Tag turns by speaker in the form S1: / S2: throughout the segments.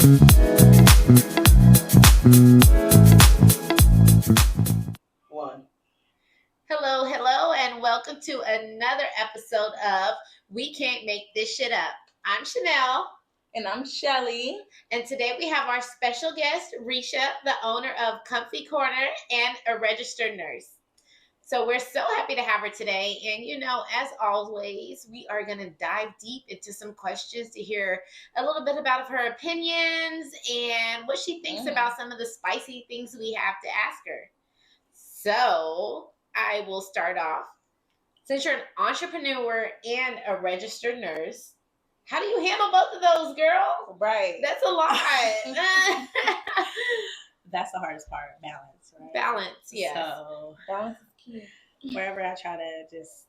S1: One.
S2: Hello, hello, and welcome to another episode of We Can't Make This Shit Up. I'm Chanel.
S3: And I'm Shelly.
S2: And today we have our special guest, Resha, the owner of ComfyCorner and a registered nurse. So we're so happy to have her today. And, as always, we are going to dive deep into some questions to hear a little bit about her opinions and what she thinks about some of the spicy things we have to ask her. So I will start off. Since you're an entrepreneur and a registered nurse, how do you handle both of those, girl?
S3: Right.
S2: That's a lot.
S1: That's the hardest part, balance, right?
S2: Balance, yeah.
S1: So
S3: Balance is key.
S1: wherever I try to just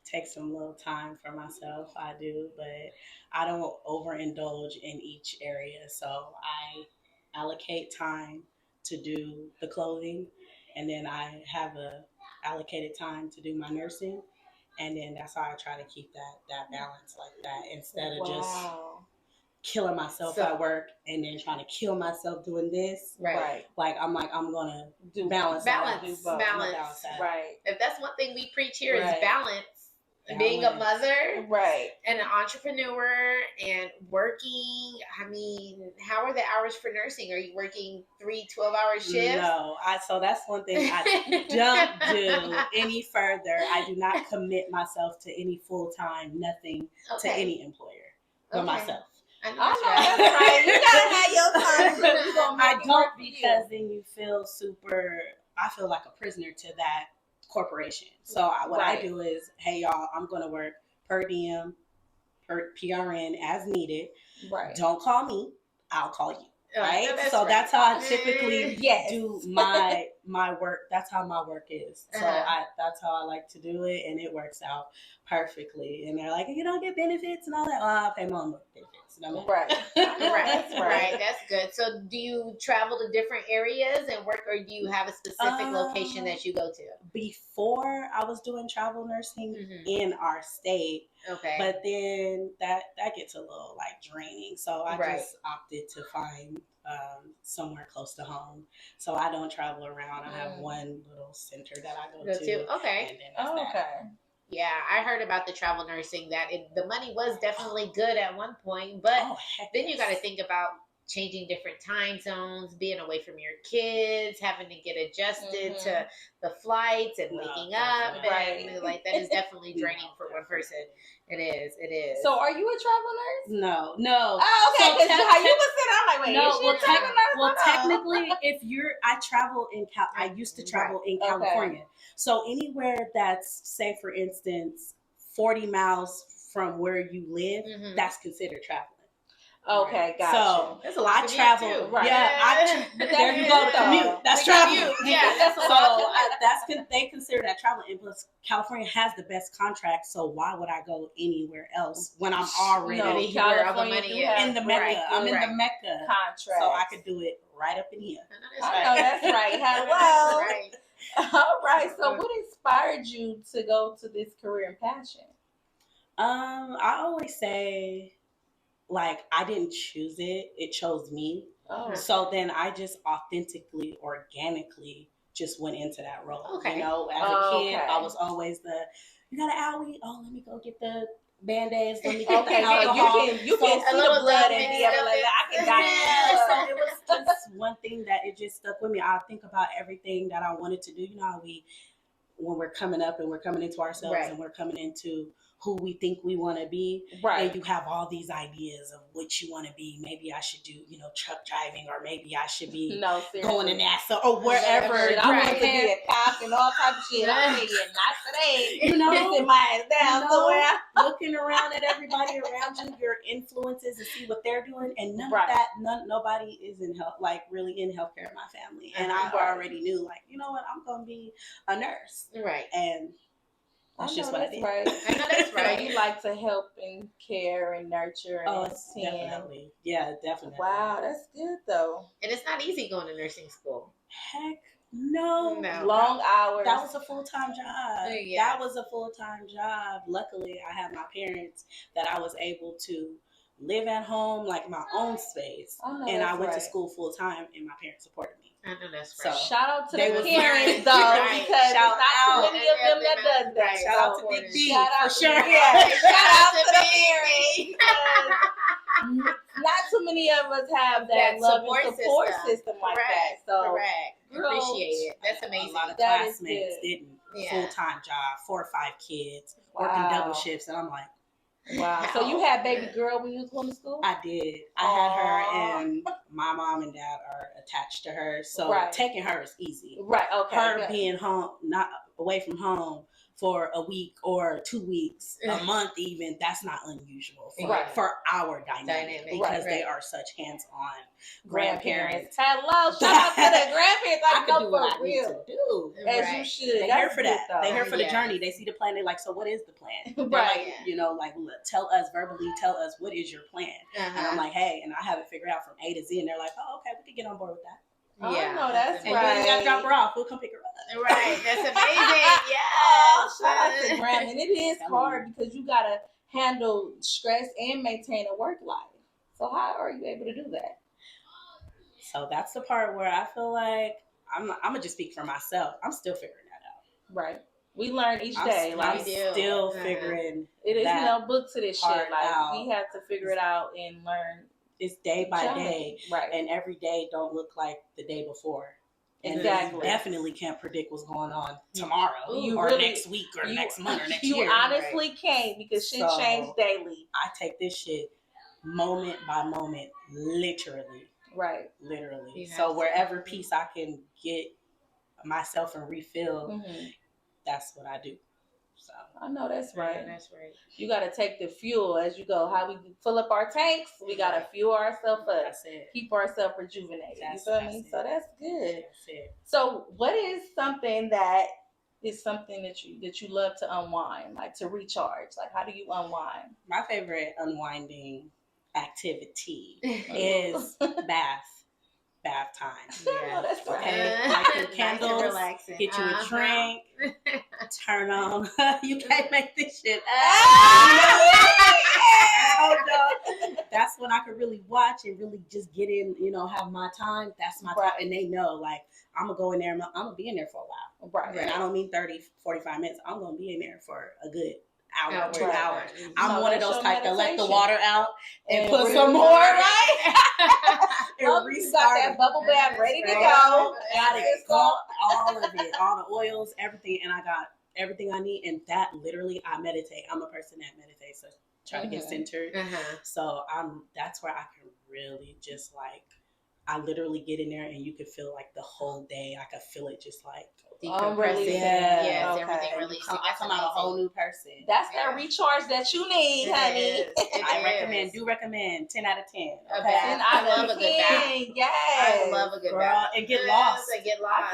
S1: take some little time for myself, I do, but I don't overindulge in each area. So I allocate time to do the clothing, and then I have a allocated time to do my nursing. And then that's how I try to keep that balance like that instead of just killing myself at work and then trying to kill myself doing this.
S2: Right.
S1: Like I'm gonna
S3: do
S1: balance.
S2: Balance.
S1: Right.
S2: If that's one thing we preach here is
S1: Right.
S2: balance. Being a mother,
S3: right,
S2: and an entrepreneur and working. I mean, how are the hours for nursing? Are you working 3 12-hour shifts?
S1: No, so that's one thing I don't do any further. I do not commit myself to any full-time, nothing to any employer but myself.
S2: I know
S3: that's right. You gotta have your time.
S1: I don't, because then you feel I feel like a prisoner to that corporation. So what I do is, hey y'all, I'm going to work per diem, per PRN as needed.
S3: Right.
S1: Don't call me. I'll call you. Right.
S2: So
S1: that's how I typically
S3: Yes.
S1: do my work. That's how my work is. So that's how I like to do it, and it works out perfectly. And they're like, you don't get benefits and all that. Well, I'll pay my own benefits. No
S3: Right.
S2: Right. That's good. So do you travel to different areas and work, or do you have a specific location that you go to?
S1: Before I was doing travel nursing in our state.
S2: Okay.
S1: But then that gets a little like draining. So I just opted to find somewhere close to home. So I don't travel around. I have one little center that I go to.
S2: Okay.
S1: And then that's that.
S2: Yeah, I heard about the travel nursing, that the money was definitely good at one point, but then you got to think about changing different time zones, being away from your kids, having to get adjusted to the flights and waking up. And like that is definitely draining for one person. It is.
S3: So are you a travel nurse?
S1: No.
S3: Oh, okay. Because how you was saying, I'm like, wait,
S1: no.
S3: is she a travel nurse?
S1: Well, technically, I travel I used to travel in California. So anywhere that's, say, for instance, 40 miles from where you live, that's considered traveling.
S3: Okay, gotcha.
S1: So
S2: that's a lot.
S1: I travel,
S3: right?
S1: Yeah, there you go. The commute. That's traveling.
S2: Yeah, that's a lot.
S1: They consider that traveling. And plus, California has the best contract, so why would I go anywhere else when I'm already
S2: where all the money is
S1: in the Mecca?
S2: Right.
S1: I'm in the Mecca
S3: contract,
S1: so I could do it right up in here.
S3: I know that's right. Hello. All right. So, what inspired you to go to this career and passion?
S1: I always say, like, I didn't choose it; it chose me.
S3: Oh.
S1: So then I just authentically, organically, just went into that role.
S2: Okay.
S1: You know, as a kid, I was always you got an owie? Oh, let me go get the Band-Aids. Let me get the alcohol.
S3: You can see the blood and be able like, I can die.
S1: So it was just one thing that it just stuck with me. I think about everything that I wanted to do. You know how when we're coming up and we're coming into ourselves and we're coming into who we think we want to be, and you have all these ideas of what you want to be. Maybe I should do, truck driving, or maybe I should be going to NASA or wherever.
S3: I want to be a cop and all type of shit. I'm thinking, not today. Sit my ass down somewhere.
S1: Looking around at everybody around you, your influences, and see what they're doing, and nobody is in health, like really in healthcare in my family, and I already knew, like, you know what, I'm gonna be a nurse, and that's just what I did.
S3: Right. I know that's right. So you like to help and care and nurture and
S1: definitely. Yeah, definitely.
S3: Wow, that's good though.
S2: And it's not easy going to nursing school.
S1: Heck no.
S3: Long hours.
S1: That was a full-time job. That was a full-time job. Luckily, I had my parents that I was able to live at home, like my own space. And I went to school full time, and my parents supported me.
S2: I know that's
S1: So,
S2: right.
S3: Shout out to
S1: they
S3: the
S1: was
S3: parents,
S1: right.
S3: though,
S2: Right.
S3: because
S1: Shout
S3: not
S1: out.
S3: too many of them that does that.
S2: Right.
S1: Shout out to Big B,
S3: Shout
S1: for
S3: out
S1: sure.
S3: Yeah, shout out to the
S2: Big
S3: parents.
S2: B.
S3: Because not too many of us have that love and support system like that. So,
S2: correct.
S3: girl,
S2: Appreciate it. That's amazing.
S1: A lot of
S3: That is
S1: classmates
S3: good.
S1: didn't.
S2: Yeah.
S1: Full-time job, 4 or 5 kids, working double shifts, and I'm like,
S3: wow. So you had baby girl when you was going to school?
S1: I did. I had her, and my mom and dad are attached to her, so taking her is easy.
S3: Right. Okay.
S1: Her being home, not away from home for a week or 2 weeks, a month even, that's not unusual for our dynamic because they are such hands-on grandparents.
S3: Hello, shout out to the grandparents.
S1: I could do what I need to do.
S3: As you should.
S1: They're here for that. They're here for the journey. They see the plan. They're like, so what is the plan? Like, tell us verbally, tell us what is your plan. And I'm like, hey, and I have it figured out from A to Z. And they're like, oh, okay, we can get on board with that.
S3: Yeah, no, that's
S1: and
S3: right.
S1: You gotta drop her off. We'll come pick her up.
S2: Right, that's amazing. Yeah.
S3: Oh, shout out to Graham. And it is hard because you gotta handle stress and maintain a work life. So how are you able to do that?
S1: So that's the part where I feel like I'm gonna just speak for myself. I'm still figuring that out.
S3: Right. We learn each day.
S1: I'm still figuring.
S3: It is no book to this shit. Like
S1: out.
S3: we have to figure it out and learn.
S1: It's day by day,
S3: right?
S1: And every day don't look like the day before. And
S3: exactly.
S1: You definitely can't predict what's going on tomorrow, next week, or next month, or next year.
S3: You honestly can't because shit changes daily.
S1: I take this shit moment by moment, literally.
S3: Right.
S1: Literally. So wherever piece I can get myself and refill, that's what I do. So
S3: I know that's right.
S2: Yeah, that's right.
S3: You got to take the fuel as you go. How we fill up our tanks, we got to fuel ourselves up.
S1: That's it.
S3: Keep ourselves rejuvenated. You feel me? So that's good.
S1: That's it.
S3: So what is something that you love to unwind, like to recharge? Like how do you unwind?
S1: My favorite unwinding activity is bath time.
S3: Yeah, that's
S1: okay. Light some candles, get you a drink, turn on. You can't make this shit up. That's when I could really watch and really just get in, have my time. That's my time. And they know, like, I'm going to go in there. I'm going to be in there for a while.
S3: Right.
S1: And I don't mean 30, 45 minutes. I'm going to be in there for a good hour, 2 hours. I'm one of those type that let the water out and put some more, right? And restart
S3: that bubble bath ready to go.
S1: Got it. All of it, all the oils, everything, and I got everything I need. And that literally, I meditate. I'm a person that meditates, so try to get centered. So that's where I can really just like, I literally get in there and you can feel like the whole day. I can feel it just like
S2: decompressing. Everything releasing.
S1: I come out a whole new person.
S3: That's that recharge that you need, honey.
S1: I recommend 10 out of 10.
S2: Okay. 10 out of 10.
S3: Yes.
S2: I love a good bath.
S1: And get lost.
S2: I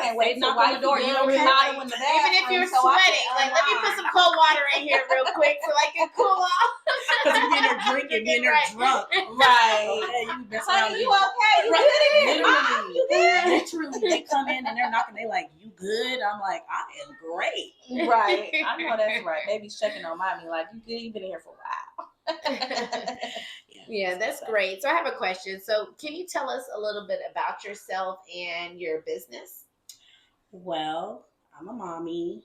S3: can't wait to knock on the door. You don't remodel in the bathroom.
S2: Even if you're sweating, like let me put some cold water in here real quick so I can cool off.
S1: Because you're in there drinking, you're in there drunk.
S3: Right.
S1: Honey,
S3: you okay? You good?
S1: Literally, they come in and they're knocking. They like, you good? I'm like, I am great.
S3: Right. I know that's right. Baby's checking on mommy like, you good? You've been here for a while.
S2: Yeah, that's great. So I have a question. So can you tell us a little bit about yourself and your business?
S1: Well, I'm a mommy.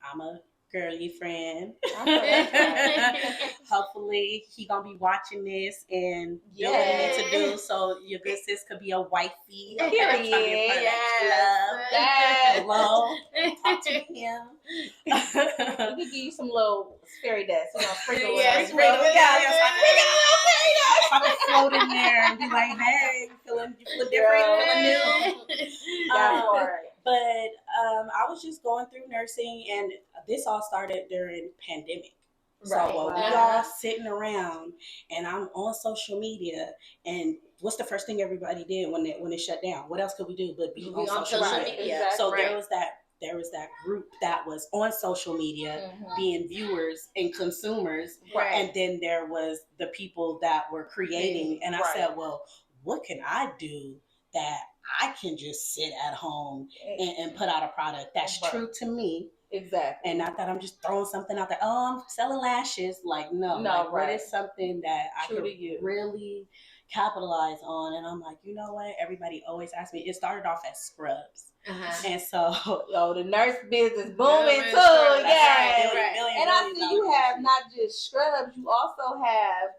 S1: I'm a girly friend. Hopefully he gonna be watching this and doing what he needs to do so your good sis could be a wifey.
S3: Yes.
S1: Hello. Talk to him.
S3: We could give you some little fairy dust. Sprinkle
S2: yes,
S1: I can float in there and be like, hey, you feeling different, feeling new. But I was just going through nursing, and this all started during pandemic. Right. So we all sitting around, and I'm on social media, and what's the first thing everybody did when it shut down? What else could we do but be on social media?
S3: Exactly.
S1: So there was that group that was on social media being viewers and consumers, and then there was the people that were creating, and I said, well, what can I do that I can just sit at home and put out a product that's true to me,
S3: Exactly.
S1: And not that I'm just throwing something out there. Oh, I'm selling lashes. Like, no.
S3: No,
S1: like,
S3: right.
S1: What is something that I
S3: True
S1: could
S3: to you.
S1: really capitalize on? And I'm like, you know what? Everybody always asks me. It started off as scrubs. And so,
S3: the nurse business booming too.
S2: Right,
S3: Yes.
S2: right.
S3: And I see you have not just scrubs, you also have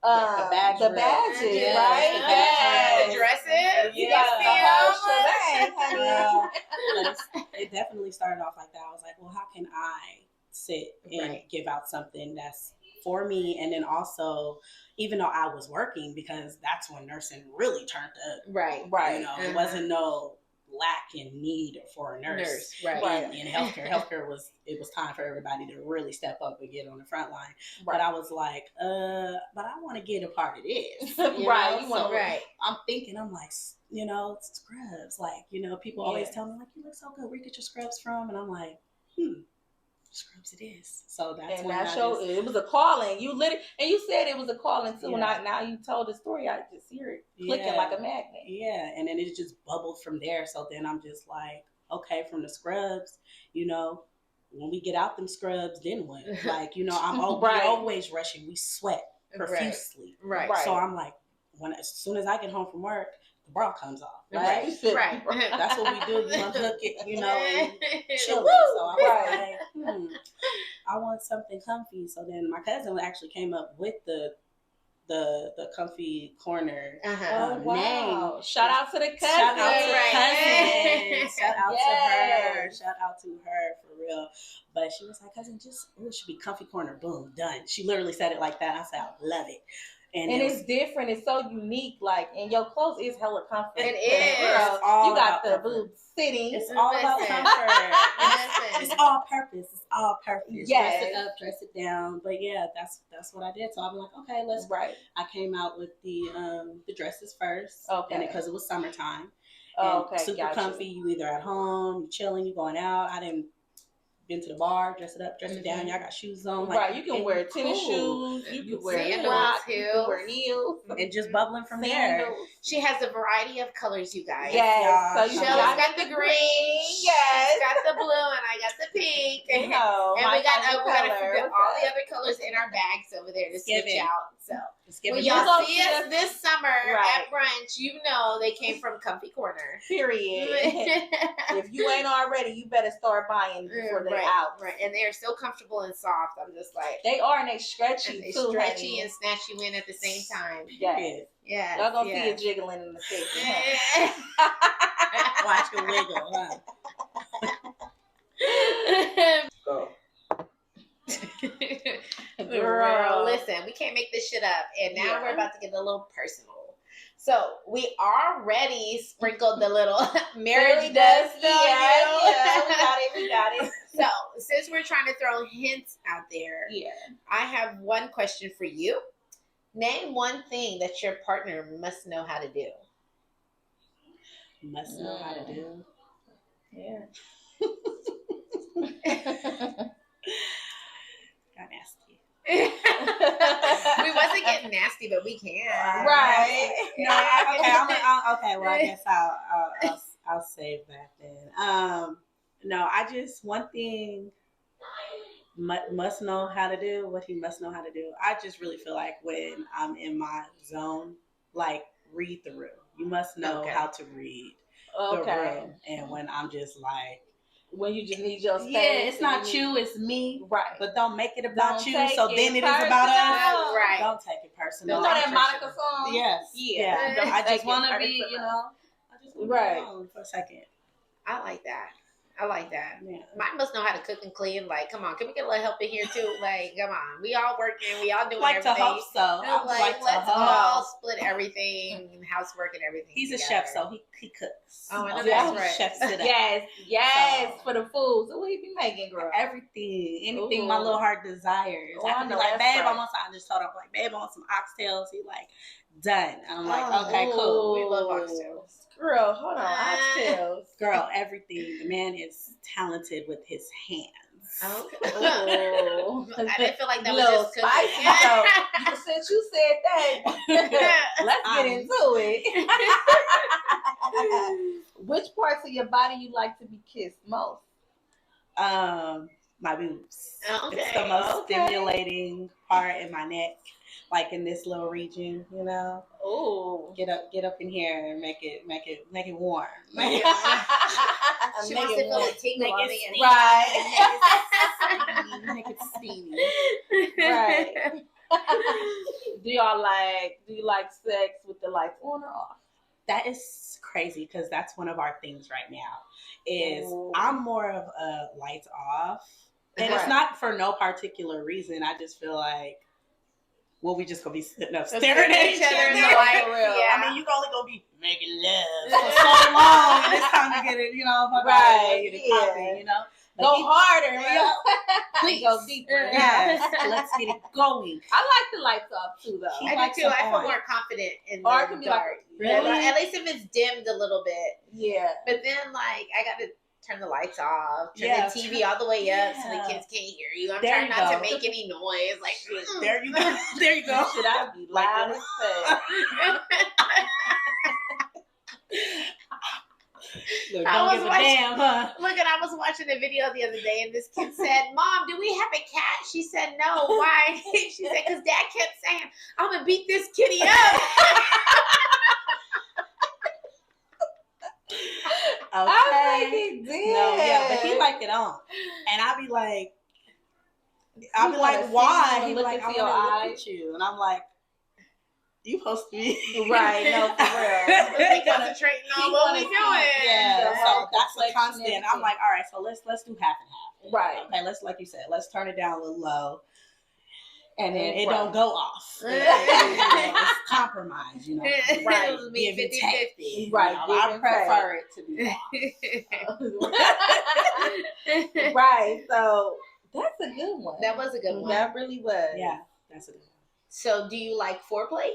S1: the
S3: badges,
S1: yes,
S3: right?
S1: the badges.
S2: The dresses.
S3: You
S2: You
S3: got the whole
S2: see
S3: shebang, honey.
S1: But it definitely started off like that. I was like, well, how can I sit and give out something that's for me? And then also, even though I was working, because that's when nursing really turned up.
S2: Right.
S1: You know, it wasn't no lack in need for a nurse. In healthcare. Healthcare was time for everybody to really step up and get on the front line. But I was like, but I want to get a part of this. I'm thinking, I'm like, you know, scrubs. Like, you know, people always tell me, like, you look so good. Where you get your scrubs from? And I'm like, scrubs it is. So that's when
S3: it was a calling. You literally, and you said it was a calling too. And now you told the story, I just hear it clicking like a magnet.
S1: Yeah, and then it just bubbled from there. So then I'm just like, okay, from the scrubs, you know, when we get out them scrubs, then what? Like, you know, we always rushing. We sweat profusely. So I'm like, as soon as I get home from work, the bra comes off. Right. That's what we do. We unhook it, you know, and chill it. So I was like, I want something comfy. So then my cousin actually came up with the ComfyCorner name.
S3: Shout out to the cousin.
S1: Shout out to cousin. Shout out to her. Shout out to her for real. But she was like, cousin, it should be ComfyCorner. Boom, done. She literally said it like that. I said, I love it. And
S3: it's different. It's so unique. Like, and your clothes is hella comfort.
S2: It is.
S3: Girl, you got the boobs sitting.
S1: It's all about comfort. It's all purpose. It's all purpose.
S3: Yes.
S1: Dress it up, dress it down. But yeah, that's what I did. So I'm like, okay, let's. I came out with the dresses first. Okay. And because it was summertime. Super comfy. You either at home, you chilling, you going out. I didn't. Been to the bar, dress it up, dress it down. Y'all got shoes on. Like,
S3: you can wear tennis shoes. You can wear
S2: sandals too.
S3: You can wear heels.
S1: And just bubbling from there.
S2: She has a variety of colors, you guys.
S3: Yes. So
S2: Shelly's got the green.
S3: Yes.
S2: She's got the blue, and I got the pink.
S3: And we got
S2: all the other colors in our bags over there to switch out. So when y'all see us this summer at brunch, you know they came from ComfyCorner.
S3: Period. If you ain't already, you better start buying before they're out.
S2: Right. And they're so comfortable and soft. I'm just like,
S3: they are, and they stretchy
S2: and they
S3: too.
S2: Stretchy and snatch you in at the same time.
S3: Yes.
S2: Yeah.
S3: Y'all gonna see it jiggling in the face.
S1: Watch it wiggle, huh?
S2: Girl, listen, we can't make this shit up. And now we're about to get a little personal. So we already sprinkled the little marriage dust.
S3: We got it.
S2: So since we're trying to throw hints out there, I have one question for you. Name one thing that your partner must know how to do.
S1: Must know how to do.
S3: Yeah.
S1: Got nasty.
S2: We wasn't getting nasty, but we can.
S3: Right.
S1: No. Okay. Well, I guess I'll save that then. No, one thing must know how to do. What he must know how to do. I just really feel like when I'm in my zone, like read the room. You must know how to read the room. And when I'm just like.
S3: When you just need your space.
S1: Yeah, it's not you, it's me.
S3: Right.
S1: But don't make it about you. So then it is about us.
S2: Right.
S1: Don't take it personal.
S3: You know that Monica song?
S1: Yes.
S3: Yeah.
S1: I just want to be, I just want to be alone for a second.
S2: I like that. Yeah. Mine must know how to cook and clean. Like, come on, can we get a little help in here too? Like, come on, we all working, we all doing everything.
S1: To hope so.
S2: Let's all split everything, housework and everything.
S1: He's
S2: together.
S1: a chef, so he cooks.
S2: Oh, I know that's right.
S1: Chefs it up.
S3: Yes, for the food. So what he be making, girl?
S1: Everything, anything my little heart desires. I can be like, babe, I want some. I just told him, like, babe, I want some oxtails. He like, done. I'm like, okay, cool.
S2: We love oxtails.
S3: Girl, hold on, oxtails.
S1: Girl, everything. The man is talented with his hands.
S2: Okay. I didn't feel like that was just
S3: cooking. So, since you said that, let's get into it. Which parts of your body you like to be kissed most?
S1: My boobs.
S2: Okay.
S1: It's the most
S3: Okay.
S1: stimulating part in my neck, like in this little region, you know.
S3: Ooh.
S1: Get up in here and make it warm.
S2: She wants to feel the tingle on the inside.
S3: Right.
S1: Make it steamy.
S3: Right. Do you like sex with the lights on or off?
S1: That is crazy because that's one of our things right now. Is
S3: Ooh.
S1: I'm more of a lights off, and
S3: Right.
S1: it's not for no particular reason. I just feel like, well, we just gonna be sitting up
S2: Just
S1: staring at each other
S2: in the
S1: light.
S2: light.
S3: For real.
S2: Yeah.
S1: I mean, you only gonna be making love for so long, and it's time to get it, you know,
S3: Right,
S1: get it
S3: yeah.
S1: popping, you know.
S3: Go
S1: Like,
S3: harder,
S1: Yeah.
S3: man.
S1: Please.
S3: Go deeper.
S1: Yes, let's get it going.
S3: I like the lights off too, though.
S1: He
S2: I
S1: likes
S2: do too.
S1: them
S2: I feel
S1: on.
S2: more confident in
S3: Or it
S2: the
S3: can be
S2: dark.
S3: like,
S1: Really?
S2: At least if it's dimmed a little bit.
S3: Yeah.
S2: But then, like, I got to turn the lights off, turn
S1: Yeah.
S2: the TV all the way up so the
S1: Yeah.
S2: kids can't hear you. I'm
S1: There
S2: trying
S1: you
S2: not
S1: go.
S2: to make any noise. Like,
S1: There you go. There you go.
S3: Should I be loud as fuck?
S1: Look,
S2: I
S1: don't
S2: was
S1: give a
S2: watching-
S1: damn, huh?
S2: Look, and I was watching a video the other day, and this kid said, "Mom, do we have a cat?" She said, "No." Why? She said, "Because Dad kept saying, I'm going to beat this kitty up."
S3: I
S1: Okay.
S3: think he did.
S1: No, yeah, but he like it on, and I be like,
S3: wanna see
S1: why?
S3: you and
S1: He
S3: look
S1: like,
S3: into
S1: I
S3: your
S1: want to look
S3: eyes.
S1: at you, and I'm like, you supposed to be
S3: Right, no, for real.
S2: Let's be concentrating on what we doing.
S1: Yeah,
S3: The
S1: so
S3: whole
S1: that's a
S3: complexion
S1: constant.
S3: and
S1: I'm like, all right, so let's do half and half.
S3: Right.
S1: Okay, let's, like you said, let's turn it down a little low, and then it
S3: Right.
S1: don't go off. It's compromise, you know.
S3: Right.
S2: It'll be
S1: Give and
S2: 50-50.
S3: Right,
S1: You know,
S3: give
S1: I
S3: and
S1: prefer it to be off.
S3: Right. So that's a good one.
S2: That was a good one.
S3: That really was.
S1: Yeah, that's a good one.
S2: So, do you like foreplay?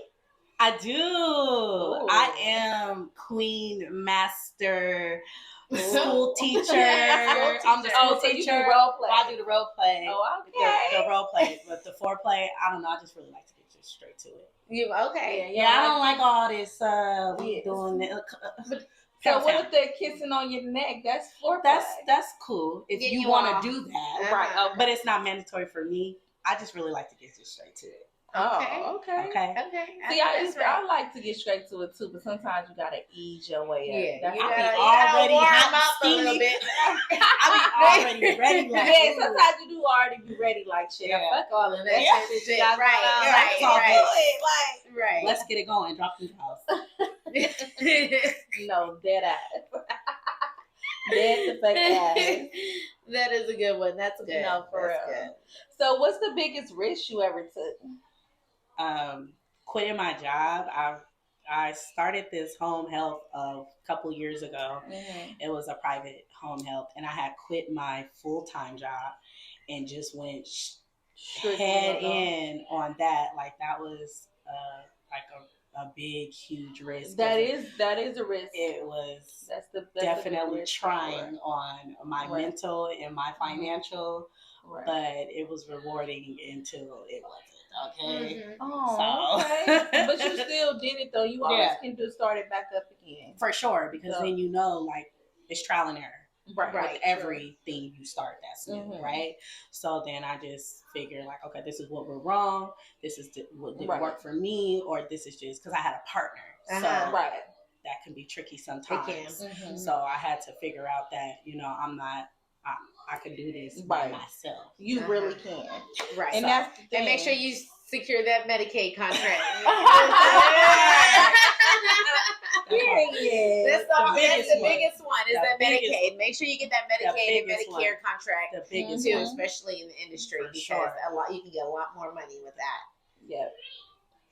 S1: I do.
S3: Ooh.
S1: I am queen master school
S3: Ooh.
S1: teacher. I'm the school
S3: So you
S1: teacher.
S3: do role play.
S1: I do the role play.
S3: Oh, okay.
S1: The role play, but the foreplay, I don't know. I just really like to get just straight to it.
S2: You okay?
S1: Yeah, I don't like all this. We
S3: Yes.
S1: doing it.
S3: So what if they're kissing on your neck? That's foreplay.
S1: That's cool if
S2: Getting
S1: you
S2: you
S1: want
S2: off.
S1: to do that,
S3: Right.
S2: Uh-huh.
S3: Okay.
S1: but it's not mandatory for me. I just really like to get just straight to it.
S3: Oh, okay.
S1: Okay.
S2: Okay.
S3: See, I like to get straight to it too, but sometimes you gotta ease your way up.
S2: Yeah,
S3: That's
S2: you
S1: I
S2: gotta,
S1: be
S2: you
S1: already
S2: gotta
S1: hot
S2: warm up a
S1: and
S2: little
S1: steamy.
S2: bit.
S1: I be already ready. Like,
S3: yeah,
S1: ooh.
S3: sometimes you do already be ready like shit.
S1: Yeah.
S3: Fuck all of that
S1: Yeah.
S3: shit.
S2: Right, right,
S1: all
S2: right.
S1: good.
S2: Right.
S1: Let's get it going. Drop the house.
S3: No, dead ass. Dead the fuck ass.
S2: That is a good one. That's good.
S3: No, for
S2: That's
S3: real.
S2: good.
S3: So what's the biggest risk you ever took?
S1: Quitting my job. I started this home health a couple years ago.
S3: Mm-hmm.
S1: It was a private home health, and I had quit my full-time job and just went head in on that. Like that was like a big, huge risk.
S3: That is a risk.
S1: It was
S3: That's the
S1: definitely
S3: risk
S1: trying on my
S3: Right.
S1: mental and my financial,
S3: Right.
S1: but it was rewarding until it wasn't. Okay.
S2: Mhm.
S3: Oh,
S1: So-
S3: okay. But you still did it though. You always
S1: Yeah.
S3: can just start it back up again.
S1: For sure, because
S3: So-
S1: then you know, like, it's trial and error.
S3: Right.
S1: With everything you start that's new,
S3: Mhm.
S1: right? So then I just figured, like, okay, this is what we're wrong. This is what didn't
S3: Right.
S1: work for me, or this is just because I had a partner.
S2: Uh-huh.
S1: So
S3: Right.
S1: that can be tricky
S2: It
S1: sometimes.
S2: can.
S3: Mhm.
S1: So I had to figure out that, I could do this by
S3: Right.
S1: myself.
S3: You
S2: Uh-huh.
S3: really can.
S2: Right.
S3: And
S1: So-
S3: that's the thing.
S2: And make sure you secure that Medicaid contract.
S3: Period.
S2: That's the
S1: biggest one.
S2: biggest one is
S1: The
S2: that
S1: biggest-
S2: Medicaid. Make sure you get that Medicaid and
S1: biggest
S2: Medicare
S1: one.
S2: contract
S1: The biggest
S2: too,
S3: Mhm.
S1: one.
S2: especially in the industry
S1: For
S2: because
S1: sure.
S2: you can get a lot more money with that.
S3: Yeah.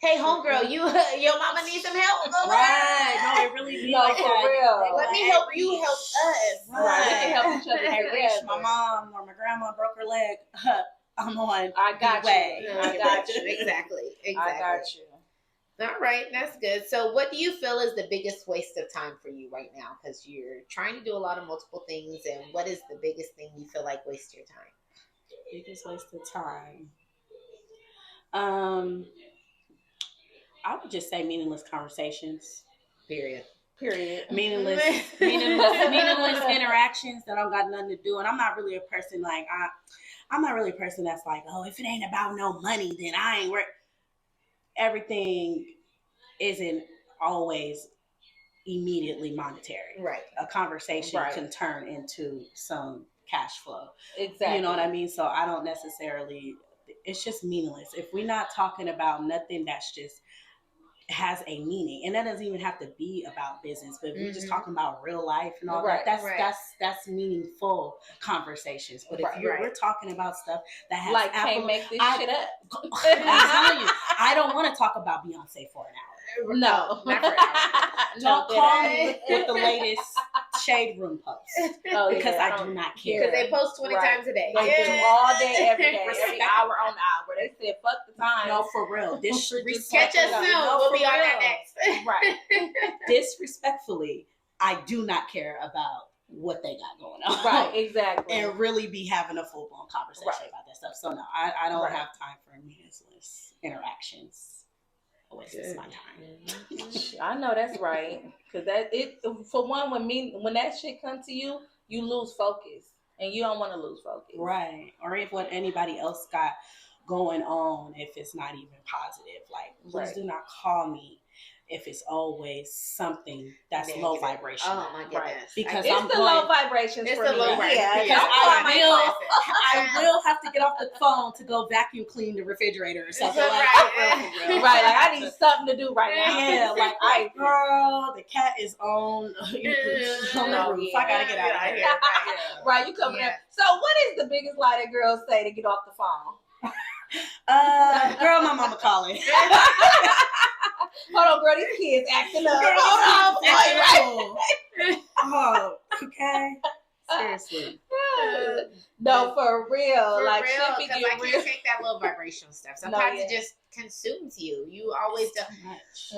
S2: Hey, homegirl, your mama needs some help. Go
S1: Right.
S2: ahead.
S1: No, it really be
S3: No,
S1: like
S3: for
S1: that.
S3: real.
S2: Let me
S1: Hey,
S2: help you
S1: Resh.
S2: help us.
S3: Right. We can help each other
S1: Hey, Resh,
S3: together.
S1: my mom or my grandma broke her leg. I'm on.
S3: I got
S1: way.
S3: you. I got you.
S2: Exactly.
S3: I got you.
S2: All right, that's good. So, what do you feel is the biggest waste of time for you right now? Because you're trying to do a lot of multiple things, and what is the biggest thing you feel like wastes your time?
S1: Biggest waste of time. I would just say meaningless conversations.
S2: Period.
S3: Period.
S1: Meaningless interactions that don't got nothing to do. And I'm not really a person like I'm not really a person that's like, oh, if it ain't about no money, then I ain't work. Everything isn't always immediately monetary.
S2: Right.
S1: A conversation
S3: Right.
S1: can turn into some cash flow.
S3: Exactly.
S1: You know what I mean? So I don't necessarily, it's just meaningless. If we're not talking about nothing that's just has a meaning, and that doesn't even have to be about business, but if we're just talking about real life and all
S3: Right,
S1: that,
S2: right.
S1: that's meaningful conversations. But if
S3: Right,
S1: we're talking about stuff that has
S3: like can't make this shit up.
S1: I'm telling you, I don't want to talk about Beyonce for an hour.
S3: No,
S2: not for an hour.
S1: Don't call me with the latest shade room post because
S3: yeah,
S1: I do not care.
S2: Because they post 20 times a day.
S3: They do all day, every day, every hour on hour. They said fuck the time.
S1: No, for real.
S2: Catch us soon. We'll be on that next.
S3: Right.
S1: Disrespectfully, I do not care about what they got going on.
S3: Right, exactly.
S1: And really be having a full blown conversation about that stuff. So no, I don't have time for meaningless interactions. A waste of my time.
S3: I know that's right. Cause for one, when that shit comes to you, you lose focus, and you don't want to lose focus.
S1: Right. Or if what anybody else got going on, if it's not even positive, like please do not call me if it's always something that's low vibration.
S2: Oh my goodness!
S1: Right. Because
S3: it's the low vibrations.
S2: It's
S3: for
S2: the
S3: me.
S2: low vibrations.
S1: Yeah, because I will have to get off the phone to go vacuum clean the refrigerator or something like that.
S3: Right, like I need something to do right now.
S1: Yeah, like girl, the cat is on the roof. I gotta get out of here.
S3: Right, you coming in. So, what is the biggest lie that girls say to get off the phone?
S1: Girl, my mama calling.
S3: Hold on, girl, these kids acting up.
S1: Hold on. Oh, okay. Seriously.
S3: No, for real.
S2: For
S3: like,
S2: real,
S3: because
S2: I can't take that low vibrational stuff. Sometimes it just consumes you. You always do.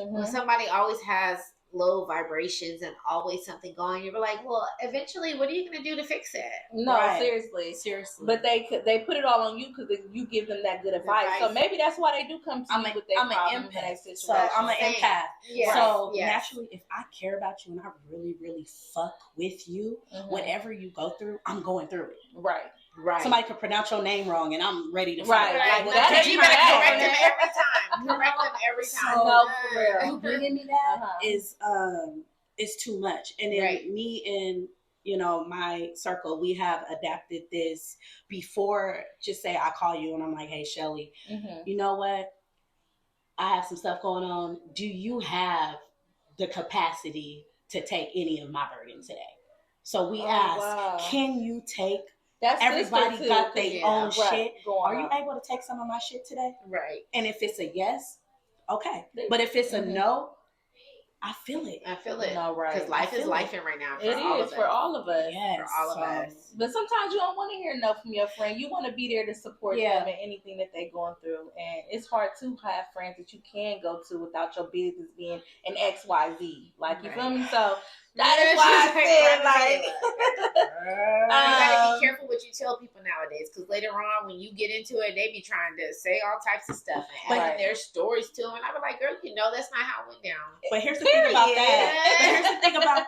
S2: When somebody always has low vibrations and always something going, you're like, well, eventually, what are you going to do to fix it?
S3: No, seriously. But they put it all on you because you give them that good advice. So maybe that's why they do come to you with their problems.
S1: So I'm an empath.
S2: Yes.
S1: So naturally, if I care about you and I really, really fuck with you, whatever you go through, I'm going through it.
S3: Right.
S2: Right.
S1: Somebody could pronounce your name wrong and I'm ready to
S3: fight.
S2: Right. Like, that you better correct them every time. Correct them every time.
S1: So,
S3: no, for real.
S1: You bringing me that is too much. And then me and my circle, we have adapted this before. Just say I call you and I'm like, hey Shelly, you know what? I have some stuff going on. Do you have the capacity to take any of my burden today? So we ask, can you take? Everybody got their own shit. Are you able to take some of my shit today?
S2: Right.
S1: And if it's a yes, okay. But if it's a no, I feel it.
S2: No, right. Because life is life right now.
S3: For all of us.
S1: Yes.
S2: For all of us.
S3: But sometimes you don't want to hear enough from your friend. You want to be there to support them in anything that they're going through. And it's hard to have friends that you can go to without your business being an XYZ. Like, you feel me? So that is why I said,
S2: you gotta be careful what you tell people nowadays, because later on when you get into it, they be trying to say all types of stuff and adding their stories to them. And I be like, girl, that's not how it went down.
S1: But here's the thing about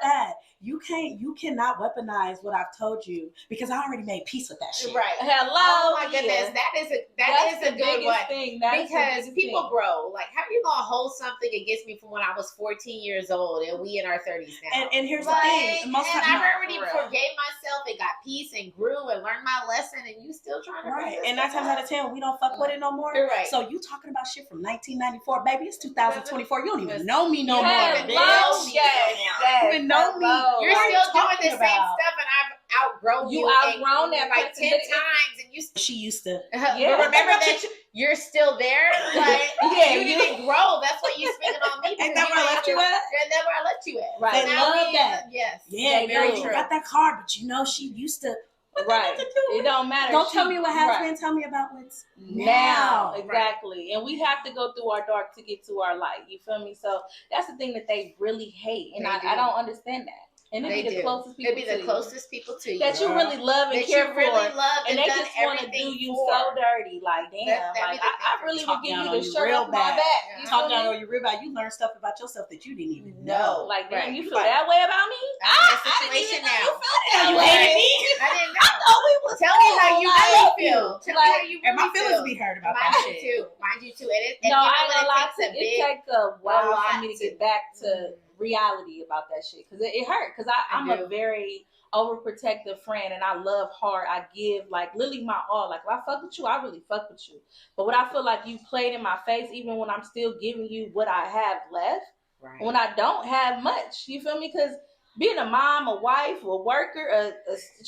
S1: that. You cannot weaponize what I've told you because I already made peace with that shit.
S2: Right.
S3: Hello.
S2: Oh my goodness. That is a good one. Because people grow. Like, how are you gonna hold something against me from when I was 14 years old and we in our 30s now?
S1: And here's the thing.
S2: I've already forgave myself and got peace and grew and learned my lesson, and you still trying to
S1: right. And 9 times out of 10, we don't fuck with it no more.
S2: Right.
S1: So you talking about shit from 1994, baby? It's 2024. You don't even know me no more.
S2: You
S1: even know me.
S2: You're still doing the same stuff, and I've outgrown you.
S3: You outgrown that
S2: like 10 times, and you.
S1: She used to.
S2: But remember that you're still there. Like, you didn't grow. That's what you speaking on me.
S1: Ain't that where I left you at?
S2: That's where I left you at.
S3: Right.
S2: So
S1: they love that.
S2: Yes.
S1: Yeah,
S2: very
S1: you
S2: true.
S1: got that card, but she used to.
S3: Right. It don't matter.
S1: Don't tell me what has been. Tell me about what's now.
S3: Exactly. And we have to go through our dark to get to our light. You feel me? So that's the thing that they really hate. And I don't understand that. And
S2: They
S3: it'd be the
S2: do.
S3: closest people
S2: It'd be the
S3: to
S2: closest people to you.
S3: that you really love and
S2: that
S3: care
S2: you really
S3: for.
S2: love
S3: And they
S2: done
S3: just want to do
S2: everything
S3: you
S2: for.
S3: so dirty. Like, damn.
S2: That'd be
S3: Like,
S2: the
S3: I
S2: thing.
S3: really
S1: Talk
S3: would give
S1: down
S3: you
S1: on
S3: the
S1: you
S3: shirt
S1: real
S3: off my
S1: bad.
S3: back. You
S1: Talk
S3: feel
S1: down
S3: me?
S1: on you real bad. You learn stuff about yourself that you didn't even
S3: No.
S1: know.
S3: Like, damn,
S2: Right.
S3: you feel
S1: Like,
S3: that way about me?
S2: I'm in that
S3: I didn't
S2: situation
S3: even know
S2: now.
S3: you felt
S1: Oh,
S3: that
S1: you
S3: way.
S1: hated me?
S2: I didn't
S3: I
S2: know.
S3: thought we was
S2: Tell me how
S3: cool.
S2: you
S3: Like,
S2: really feel. Tell me how you really
S1: And my feelings
S2: feel.
S1: be hurt about
S2: Mine
S1: that
S2: do
S1: shit.
S2: too. Mine do too. And
S3: No,
S2: you know
S3: I ain't
S2: what?
S3: gonna lie.
S2: It
S3: It takes a while
S2: lot
S3: for me to
S2: to-
S3: get back to reality about that shit, because it hurt. Because I'm
S2: do.
S3: a very overprotective friend, and I love hard. I give like literally my all. Like if I fuck with you, I really fuck with you. But when I feel like you played in my face, even when I'm still giving you what I have left,
S2: Right.
S3: when I don't have much, you feel me? Because being a mom, a wife, a worker,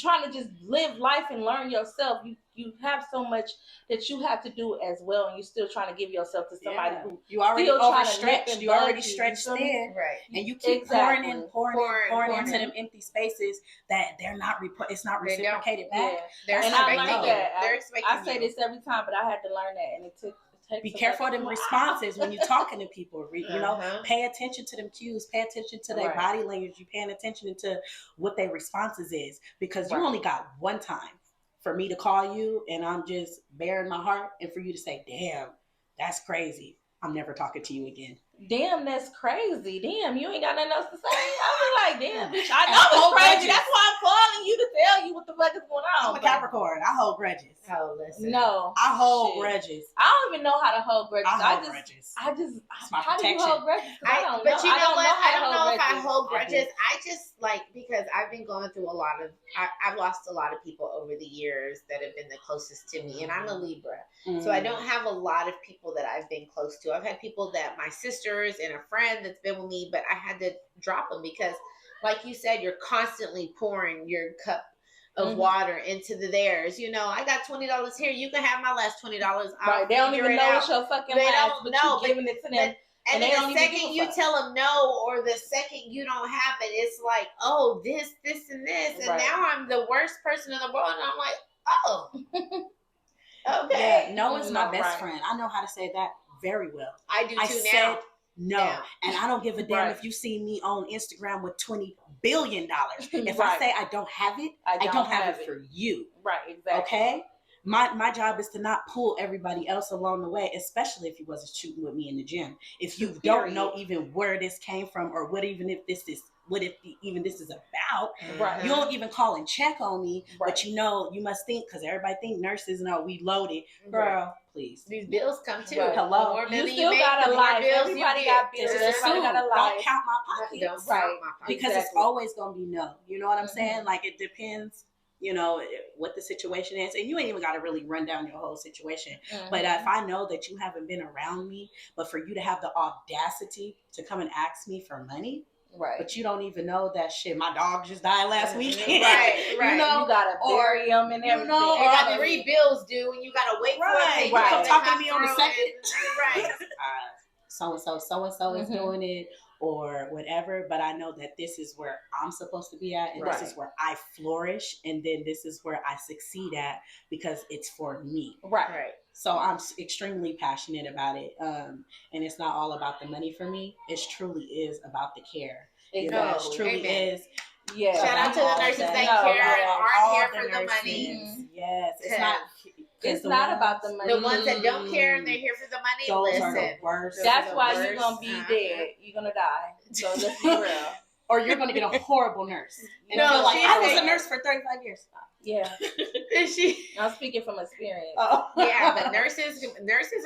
S3: trying to just live life and learn yourself, you have so much that you have to do as well, and you're still trying to give yourself to somebody who
S1: you already
S3: still trying to
S1: overstretched.
S3: nip and
S1: You already
S3: bud you,
S1: stretched
S3: you feel me?
S1: thin,
S2: Right.
S1: and you keep
S3: Exactly.
S1: pouring
S2: Pouring.
S1: into them empty spaces that they're not. It's not
S2: They don't.
S1: reciprocated back.
S3: Yeah.
S2: They're
S3: And I
S2: expecting
S3: learned
S2: you.
S3: that.
S2: They're expecting
S3: I say
S2: you.
S3: this every time, but I had to learn that, and it takes
S1: Be
S3: some
S1: careful of
S3: fucking
S1: them
S3: while.
S1: responses when you're talking to people. You know,
S2: Uh-huh.
S1: pay attention to them cues. Pay attention to their
S3: Right.
S1: body language. You paying attention to what their responses is, because you
S3: Right.
S1: only got one time for me to call you, and I'm just bearing my heart, and for you to say, "Damn, that's crazy. I'm never talking to you again."
S3: Damn, that's crazy. Damn, you ain't got nothing else to say. I was like, damn, bitch, I
S1: And
S3: know
S1: I
S3: it's
S1: hold
S3: crazy.
S1: grudges.
S3: That's why I'm calling you to tell you what the fuck is going on.
S1: I'm a Capricorn. I hold grudges.
S2: Oh, listen.
S3: No,
S1: I hold
S3: shit.
S1: grudges.
S3: I don't even know how to hold grudges.
S1: I hold grudges.
S3: How
S1: my
S3: do you
S1: protection.
S3: hold grudges? 'Cause I don't
S2: But
S3: know.
S2: you know what?
S3: how
S2: I
S3: to
S2: don't know if I hold
S1: I do.
S2: grudges. I just like, because I've been going through a lot of. I've lost a lot of people over the years that have been the closest to me, and I'm a Libra, so I don't have a lot of people that I've been close to. I've had people that my sisters and a friend that's been with me, but I had to drop them because, like you said, you're constantly pouring your cup of water into theirs. You know, I got $20 here. You can have my last $20.
S3: Right, they don't even know it's your fucking
S2: They
S3: last,
S2: don't
S3: but
S2: know,
S3: you giving it to them.
S2: And
S3: they
S2: then
S3: don't
S2: the
S3: even give
S2: second
S3: a
S2: you
S3: fuck.
S2: tell them no, or the second you don't have it, it's like, oh, this, and this. And
S3: Right.
S2: now I'm the worst person in the world. And I'm like, oh, okay.
S1: Yeah, no is my
S3: No,
S1: best
S3: right.
S1: friend. I know how to say that very well.
S2: I do too
S1: I
S2: now.
S1: said no,
S2: Now.
S1: and I don't give a damn
S3: Right.
S1: if you see me on Instagram with $20 billion. If I
S3: Right.
S1: say I don't have it, I don't have it for you.
S3: Right, exactly.
S1: Okay? My job is to not pull everybody else along the way, especially if you wasn't shooting with me in the gym. If you don't know even where this came from, or what even if this is about,
S3: Right.
S1: you don't even call and check on me.
S3: Right.
S1: But you know, you must think, because everybody think nurses know we loaded. Girl, please.
S2: These bills come too.
S3: Right.
S1: Hello.
S2: The more
S3: You
S2: money
S3: still
S2: make,
S3: got
S2: the
S3: a
S2: more
S3: life.
S2: bills you
S3: Everybody
S2: get.
S3: got bills.
S1: This is
S3: Everybody
S1: soon.
S3: got a life.
S1: Don't count my pockets.
S2: Don't
S3: Right.
S2: count my pockets.
S1: Because it's
S3: Exactly.
S1: always going to be no. You know what I'm saying? Like, it depends, you know, what the situation is. And you ain't even got to really run down your whole situation. But if I know that you haven't been around me, but for you to have the audacity to come and ask me for money,
S3: Right.
S1: but you don't even know that shit, my dog just died last weekend.
S2: Right.
S1: You know,
S3: You gotta bury them and
S1: you
S3: everything.
S1: know,
S2: You got 3 bills due, and you gotta wait for a paycheck
S3: right.
S2: to
S1: Talking to
S2: come
S1: me on the
S2: through,
S1: second.
S2: and- right.
S1: So is doing it, or whatever, but I know that this is where I'm supposed to be at, and
S3: Right.
S1: this is where I flourish, and then this is where I succeed at, because it's for me.
S3: Right.
S2: Right.
S1: So I'm extremely passionate about it, and it's not all about the money for me. It truly is about the care.
S3: Exactly.
S1: It truly
S2: Amen.
S1: is.
S3: Yeah.
S2: Shout out to the
S1: All
S2: nurses
S1: that.
S2: that
S3: No,
S2: care and
S3: no,
S2: aren't
S1: all
S2: here
S1: the
S2: for the
S1: nurses.
S2: money.
S1: Yes, it's
S2: 'Cause
S1: not.
S3: It's not about the money.
S2: The ones that don't care and they're here for the money,
S1: Those are the
S2: listen.
S1: worst.
S3: That's
S2: the
S3: why
S2: worst.
S3: you're gonna be
S2: Uh-huh.
S3: dead. You're gonna die. So let's be real.
S1: Or you're going to get a horrible nurse. And
S2: No,
S1: feel like,
S2: she
S1: I was
S2: said-
S1: a nurse for 35 years.
S3: Yeah.
S2: Is she?
S3: I'm speaking from experience.
S1: Oh.
S2: Yeah, but nurses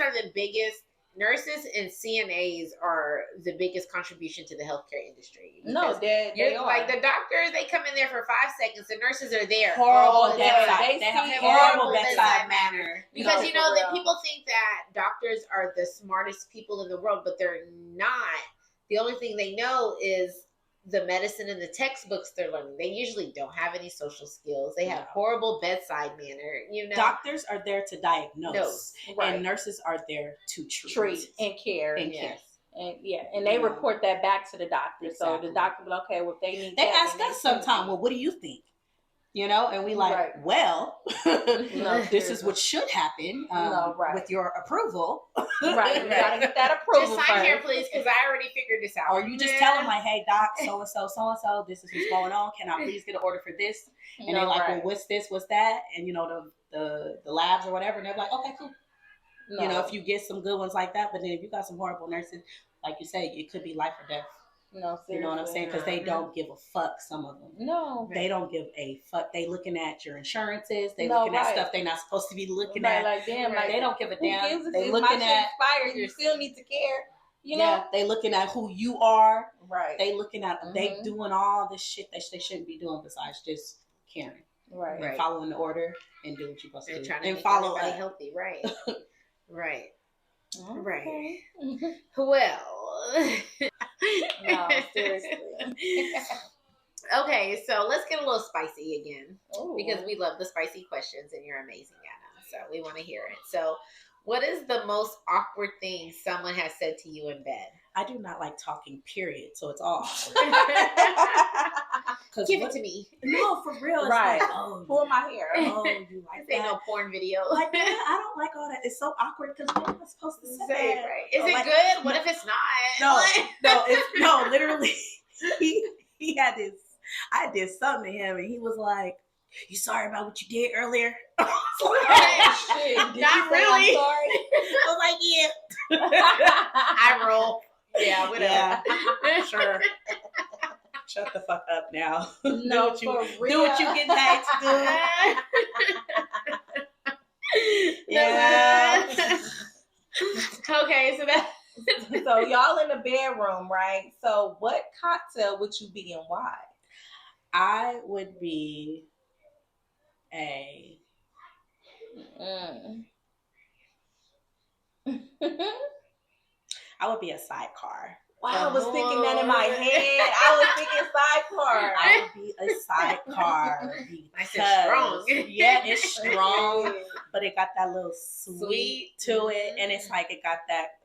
S2: are the biggest. Nurses and CNAs are the biggest contribution to the healthcare industry.
S3: No,
S2: Because
S3: they
S2: you're
S3: are.
S2: like the doctors. They come in there for 5 seconds. The nurses are there
S1: Horrible
S2: all the time.
S1: bedside. They have
S3: see
S1: horrible
S2: horrible
S1: bedside
S2: bedside
S1: manner.
S2: Because
S3: No,
S2: you know
S3: for
S2: that
S3: real.
S2: people think that doctors are the smartest people in the world, but they're not. The only thing they know is the medicine and the textbooks they're learning. They usually don't have any social skills. They have
S1: No.
S2: horrible bedside manner. You know,
S1: Doctors are there to diagnose,
S3: Right.
S1: and nurses are there to treat.
S3: Treat and care.
S1: And
S2: Yes.
S1: care.
S3: And they
S1: Yeah.
S3: report that back to the doctor. So
S1: Exactly.
S3: the doctor will, okay, well, if they need
S1: They
S3: that,
S1: ask
S3: then
S1: us
S3: send it to
S1: sometimes,
S3: you.
S1: well, what do you think? And we like,
S3: Right.
S1: well,
S3: No,
S1: this is what should happen with your approval.
S3: Right. You gotta get that approval
S2: Just sign
S3: first.
S2: here, please, because I already figured this out.
S1: Or you just tell them like, hey, doc, so-and-so, this is what's going on. Can I please get an order for this? And they're like, well, what's this? What's that? And, the labs or whatever. And they're like, okay, cool.
S3: No.
S1: If you get some good ones like that. But then if you got some horrible nurses, like you say, it could be life or death.
S3: No, seriously.
S1: You know what I'm saying? Because they don't give a fuck, some of them.
S3: No.
S1: They don't give a fuck. They looking at your insurances. They looking at stuff they're not supposed to be looking at.
S3: Like, damn,
S1: they don't give a damn.
S3: They looking at expired, you still need to care.
S1: Yeah, they looking at who you are.
S3: Right.
S1: They looking at they doing all this shit that they shouldn't be doing besides just caring.
S3: Right.
S1: And following the order and do what you're supposed to do.
S2: Trying to
S1: and
S2: make
S1: follow
S2: everybody healthy. Right. Right.
S3: Okay.
S2: Right. Well.
S3: No, seriously.
S2: Okay, so let's get a little spicy again.
S3: Ooh.
S2: Because we love the spicy questions and you're amazing at them. So we want to hear it. So what is the most awkward thing someone has said to you in bed?
S1: I do not like talking, period. So it's all.
S2: Give it to me.
S1: No, for real.
S3: Right.
S1: Like, oh,
S3: pull my hair.
S1: Oh, you like
S2: This ain't
S1: that?
S2: no porn video.
S1: Like, yeah, I don't like all that. It's so awkward because what am I supposed to say?
S2: Right. Is it
S1: like,
S2: good? What if it's not?
S1: No, literally. He had this. I did something to him, and he was like, "You sorry about what you did earlier?" I was like,
S3: Shit,
S2: not really.
S3: I'm sorry?
S1: I was like, yeah.
S2: I roll. Yeah, whatever.
S1: Yeah, sure. Shut the fuck up now.
S3: No,
S1: do what you get paid to do. Yeah.
S2: Okay, so that.
S3: So y'all in the bedroom, right? So what cocktail would you be and why?
S1: I would be a. I would be a sidecar.
S3: Wow, I was thinking that in my head. I was thinking sidecar.
S1: I would be a sidecar
S2: I said strong.
S1: Yeah, it's strong, but it got that little sweet to it, and it's like it got that,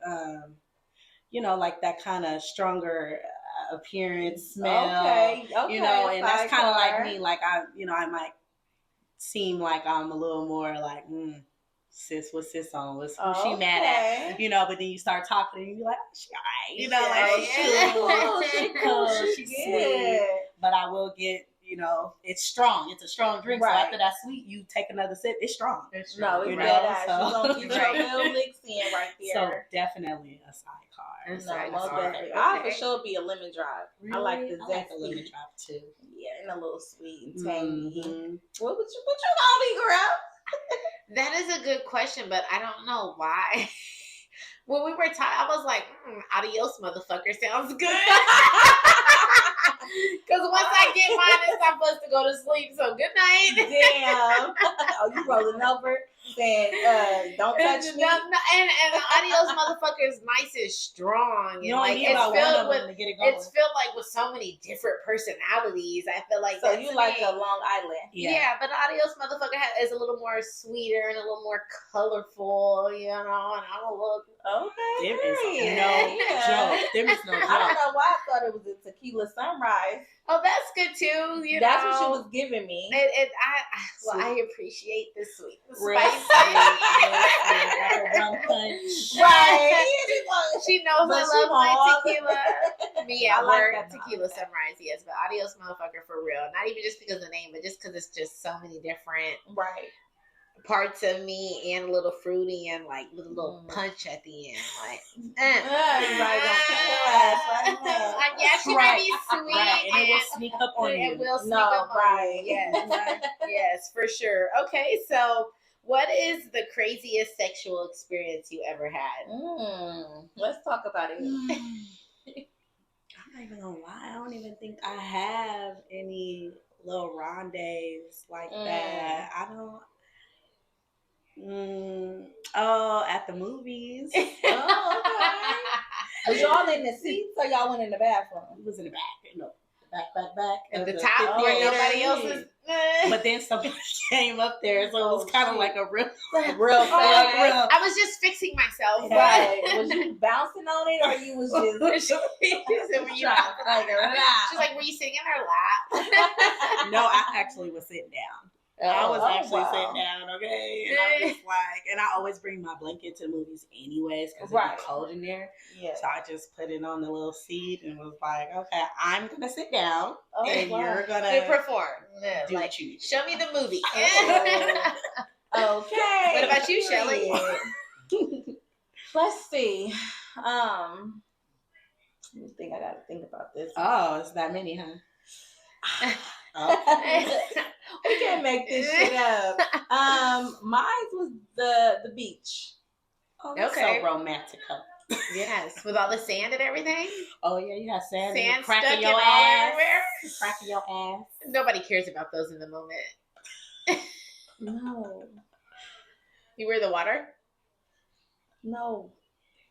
S1: like that kind of stronger appearance, smell. Okay. And that's kind of like me. Like I might seem like I'm a little more like, sis, what's this on? Who's she mad at? But then you start talking and you be like, oh, she all right. She cool. She's sweet. But I will get, it's strong. It's a strong drink. Right. So after that sweet, you take another sip. It's strong.
S3: It's dead ass. You're going to get your little licks in right there.
S1: So definitely a sidecar.
S3: Most definitely. I'll for sure be a lemon drop.
S1: Really?
S3: I like the zesty.
S1: I like a lemon drop too.
S3: Yeah, and a little sweet and tangy.
S1: Mm-hmm.
S3: What you gonna be, girl?
S2: That is a good question, but I don't know why. When we were talking, I was like, adios, motherfucker, sounds good. Because once I get mine, it's not supposed to go to sleep, so good night.
S3: Damn. Oh, you rolling over saying, don't touch me.
S2: And the adios, motherfucker is nice and strong.
S1: You
S2: and
S1: don't
S2: like,
S1: need about one of them to get it going.
S2: It's filled like with so many different personalities. I feel like
S3: so you like the Long Island.
S2: Yeah, but adios, motherfucker is a little more sweeter and a little more colorful, and I'm a little...
S3: Okay.
S1: There is no joke. There is no joke.
S3: I don't know why I thought it was a tequila sunrise.
S2: Oh, that's good too.
S3: That's what she was giving me.
S2: I appreciate the sweet, the
S1: real
S2: spicy.
S1: like a rum punch.
S3: Right.
S2: She knows I love my tequila. Me at work,
S3: like
S2: tequila sunrise, yes, but adios, motherfucker, for real. Not even just because of the name, but just because it's just so many different parts of me, and a little fruity and like with a little punch at the end. Like, yeah, she might be sweet,
S1: and it will sneak up on you.
S2: It will sneak up on you. Yes, yes, for sure. Okay, so what is the craziest sexual experience you ever had?
S3: Let's talk about it.
S1: I'm not even gonna lie. I don't even think I have any little rendezvous like that. I don't. At the movies.
S3: Okay. Was y'all in the seats or y'all went in the bathroom?
S1: It was in the back. No. back.
S2: And the
S1: of
S2: top
S1: 50
S2: where
S1: meter.
S2: nobody else is.
S1: But then somebody came up there, so it was kind of like a real
S3: real fast.
S2: I was just fixing myself.
S3: Right. Was you bouncing on it, or you was just
S2: She's like, were you sitting in her lap?
S1: No, I actually was sitting down. I was actually sitting down, okay? And I was just like, and I always bring my blanket to the movies anyways because it's cold in there.
S3: Yeah.
S1: So I just put it on the little seat and was like, okay, I'm going to sit down and you're going to
S2: perform.
S1: Do what you need.
S2: Show me the movie.
S3: Okay.
S2: What about you, Shelly?
S3: Let's see. Let me think. I gotta think about this.
S1: Oh, it's that many, huh?
S3: We can't make this shit up. Mine was the beach.
S1: Oh, that's so romantic, huh?
S2: Yes, with all the sand and everything.
S1: Oh yeah, you got sand
S2: stuck
S1: in your
S2: all
S1: ass.
S2: everywhere.
S1: Cracking your ass.
S2: Nobody cares about those in the moment.
S3: No.
S2: You were the water?
S3: No.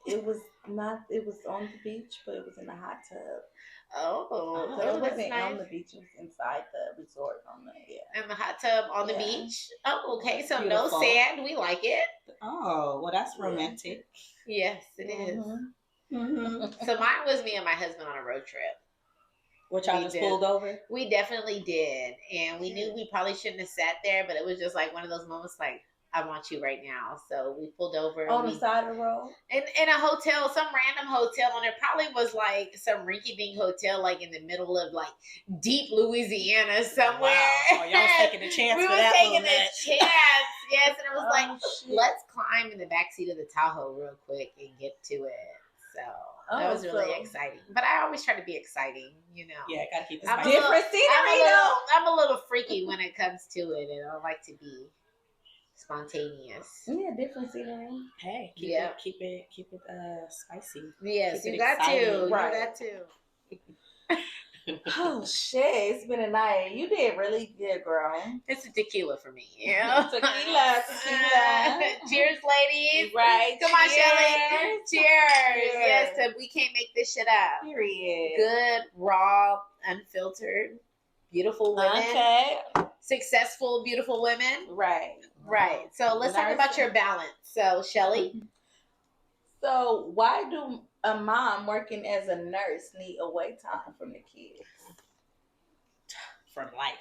S3: It was not. It was on the beach, but it was in a hot tub.
S2: Oh,
S3: So it
S2: that's
S3: wasn't
S2: nice.
S3: on the beach. It was inside the resort on the
S2: In the hot tub on the beach. Oh, okay. So no sand. We like it.
S1: Oh, well, that's romantic.
S2: Yes, it is.
S1: Mm-hmm.
S2: So mine was me and my husband on a road trip.
S1: Which I just pulled over?
S2: We definitely did. And we knew we probably shouldn't have sat there, but it was just like one of those moments like, I want you right now. So we pulled over.
S3: On the side of the road?
S2: In a hotel, some random hotel. And it probably was like some rinky-dink hotel, like in the middle of like deep Louisiana somewhere.
S1: Wow. Oh, y'all was taking a chance
S2: we
S1: for
S2: were
S1: that
S2: taking
S1: moment.
S2: a chance. Yes, and it was like, let's climb in the backseat of the Tahoe real quick and get to it. So that was really exciting. But I always try to be exciting, you know.
S1: Yeah, gotta keep this
S3: different scenery.
S2: I'm a little freaky when it comes to it, and I like to be spontaneous.
S3: Yeah, different scenery.
S1: Hey, keep it spicy.
S2: Yes,
S1: keep
S2: you got to.
S3: Right.
S2: You got to.
S3: Oh shit, it's been a night. You did really good, girl.
S2: It's a tequila for me. Yeah.
S3: Tequila.
S2: Cheers, ladies.
S3: Right.
S2: Come on, Shelly. Cheers. Yes, we can't make this shit up.
S3: Period.
S2: Good, raw, unfiltered, beautiful women. Okay. Successful, beautiful women.
S3: Right.
S2: So let's talk about your balance. So, Shelly.
S3: So why do a mom working as a nurse need away time from the kids?
S1: From life.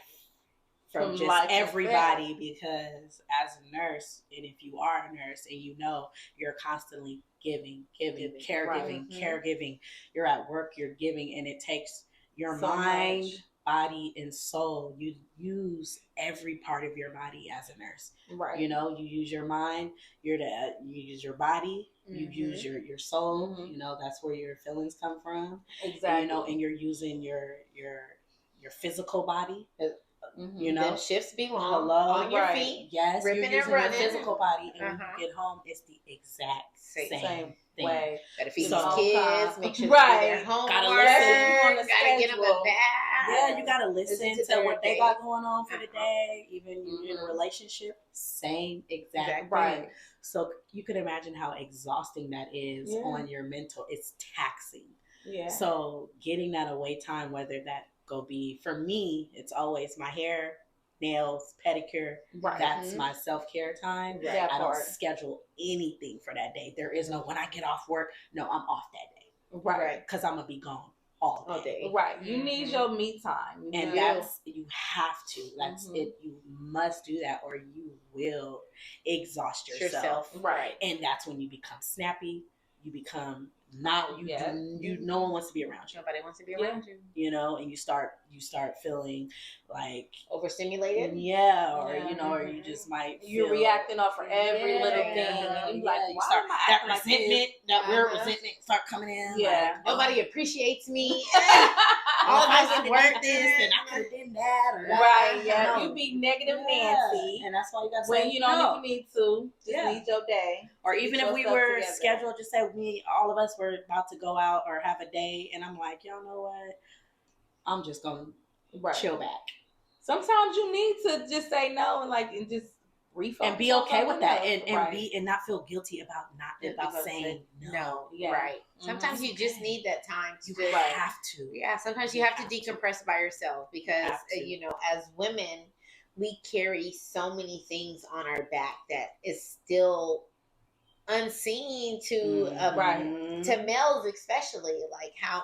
S1: From just everybody, because as a nurse, and if you are a nurse and you know you're constantly giving, caregiving, you're at work, you're giving, and it takes your mind, body, and soul. You use every part of your body as a nurse. Right. You know, you use your mind, you use your body, you use your soul, you know, that's where your feelings come from. Exactly. You know, and you're using your physical body. You know,
S2: them shifts be long on your feet.
S1: Yes,
S2: ripping
S1: you're using
S2: and running.
S1: your physical body, and when you get home, it's the exact same way.
S2: Gotta feed these kids, make sure they do their homework.
S1: Gotta listen.
S2: Gotta get them a bath.
S1: Yeah, you gotta listen to what they got going on for the day. Even in a relationship, same exact thing. So you could imagine how exhausting that is on your mental. It's taxing. Yeah. So getting that away time, whether that go be, for me, it's always my hair, nails, pedicure. Right. That's my self-care time. Right. I don't schedule anything for that day. There is no, when I get off work, no, I'm off that day. Right. Because I'm going to be gone all day.
S3: Right. You need your me time.
S1: And that's, you have to. That's it. You must do that or you will exhaust yourself. Right. And that's when you become snappy. You become no one wants to be around you.
S2: Nobody wants to be around you.
S1: You know, and you start feeling like
S2: overstimulated.
S1: Yeah, or you know, or you just might
S3: you're reacting off for every little thing. And
S1: like, you start that resentment, that weird resentment start coming in.
S2: Yeah. Like, nobody appreciates me.
S1: All of us work this and I could have done that.
S3: You be negative Nancy.
S1: And that's why you gotta
S3: when
S1: say
S3: you don't need to. Just need your day.
S1: Or even if we were scheduled, just say all of us were about to go out or have a day, and I'm like, y'all know what? I'm just gonna chill back.
S3: Sometimes you need to just say no and just refocus
S1: and be
S3: on
S1: okay with that,
S3: something
S1: and
S3: else.
S1: be and not feel guilty about saying no.
S2: No, right. Sometimes you just need that time to
S1: You
S2: just
S1: have to.
S2: Yeah, sometimes you have to decompress by yourself because you know, as women, we carry so many things on our back that is still unseen to to males, especially like how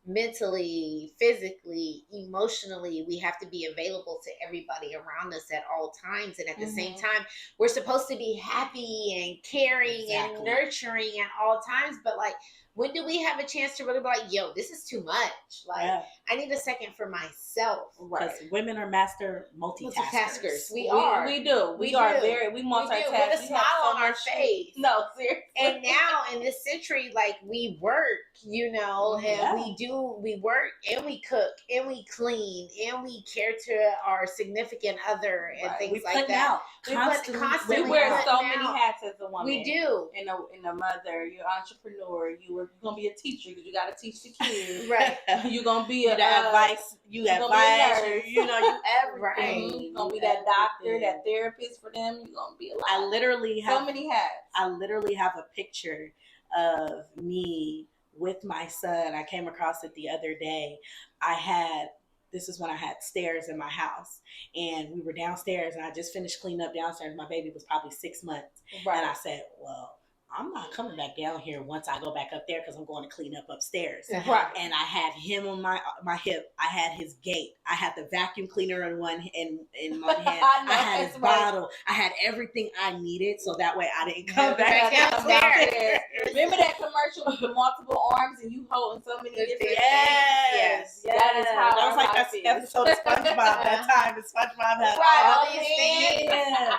S2: mentally, physically, emotionally we have to be available to everybody around us at all times, and at the same time we're supposed to be happy and caring and nurturing at all times, but like when do we have a chance to really be like, yo, this is too much, like I need a second for myself?
S1: Because women are master multitaskers.
S2: We
S3: are
S2: very
S3: we multitask
S2: with a smile on our face.
S3: No, seriously.
S2: And now in this century, like we work, you know, and we work and we cook and we clean and we care to our significant other and things like that.
S3: We wear so many hats as a woman.
S2: We do.
S3: In a mother, you're an entrepreneur, you're gonna be a teacher because you gotta teach the kids.
S2: Right.
S3: You're gonna be
S1: you advice, you know, you everything.
S3: You're gonna be that doctor, that therapist for them. You're gonna be a lot.
S1: I literally have
S3: so many hats.
S1: I literally have a picture of me with my son. I came across it the other day. This is when I had stairs in my house, and we were downstairs, and I just finished cleaning up downstairs. My baby was probably 6 months.
S3: Right.
S1: And I said, well, I'm not coming back down here once I go back up there because I'm going to clean up upstairs.
S3: Right.
S1: And I had him on my hip. I had his gate. I had the vacuum cleaner in one hand. I had his bottle. I had everything I needed, so that way I didn't come back downstairs.
S3: Remember that commercial with the multiple arms and you holding so many different things?
S1: Yes.
S3: That is how
S1: that was like that episode of SpongeBob. That time in SpongeBob had
S2: all these things,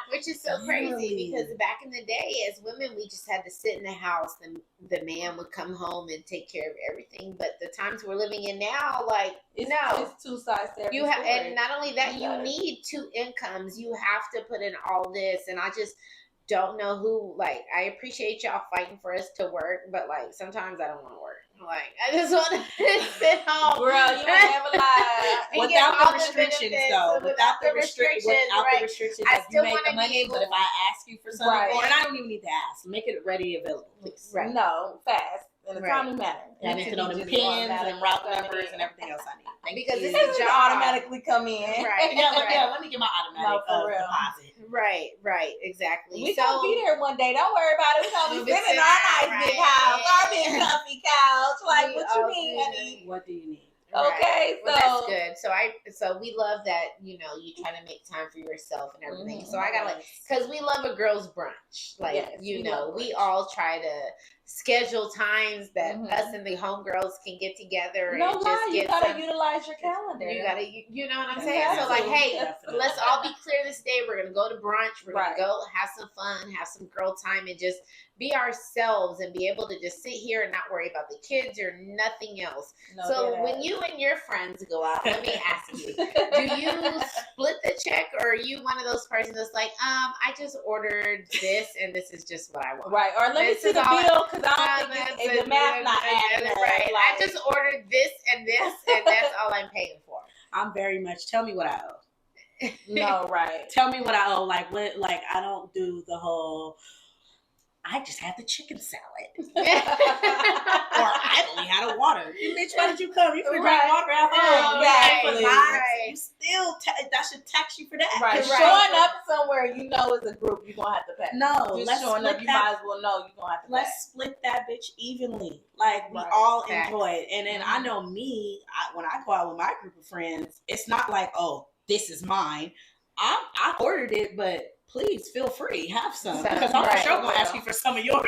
S2: which is so crazy because back in the day, as women, we just had to sit in the house, and the man would come home and take care of everything. But the times we're living in now, like
S3: it's two sides to every story.
S2: And not only that, you need two incomes. You have to put in all this, and I just don't know who. Like, I appreciate y'all fighting for us to work, but like sometimes I don't want to work. Like, I just want to sit home.
S3: Girl, you never lie.
S1: Without the restrictions, though. Without the restrictions,
S2: I still
S1: make the money. But if I ask you for something, and I don't even need to ask, make it ready available, please.
S3: Right. No, fast. In a timely manner.
S1: I need to know the pins and route numbers and everything else I need.
S2: Because this is job
S3: automatically come in.
S2: Right.
S1: Let me get my automatic deposit.
S2: Right, exactly.
S3: We gonna be there one day. Don't worry about it. We're gonna be sitting in our nice big house, our big comfy couch. Like, what you need, honey?
S1: What do you need?
S3: Okay,
S2: well, that's good. So we love that, you know, you try to make time for yourself and everything. So I got because we love a girl's brunch. Like, you know, we all try to schedule times that us and the homegirls can get together.
S3: No lie, you gotta utilize your calendar.
S2: You gotta, you know what I'm saying? So like, hey, let's all be clear this day. We're gonna go to brunch. We're gonna go have some fun, have some girl time, and just be ourselves and be able to just sit here and not worry about the kids or nothing else. So when you and your friends go out, let me ask you, do you split the check, or are you one of those persons that's like, I just ordered this and this is just what I want?
S3: Right. Or let me see the bill because I don't think the math not adding up.
S2: Right. I just ordered this and that's all I'm paying for.
S1: I'm very much, tell me what I owe.
S3: No, right.
S1: Tell me what I owe. Like, what? Like, I don't do the whole, I just had the chicken salad. Or I only had a water. Bitch, why did you come? You could drink water at home.
S3: Exactly.
S1: You still, that should tax you for that.
S3: Right. Showing up somewhere, you know, as a group, you're going to have to pay.
S1: No.
S3: Just showing up, you might as well know you're going to have to pay.
S1: Let's split that bitch evenly. Like, we all enjoy it. And then I know me, when I go out with my group of friends, it's not like, oh, this is mine. I ordered it, but please feel free, have some. Because I'm for sure going to ask you for some of yours.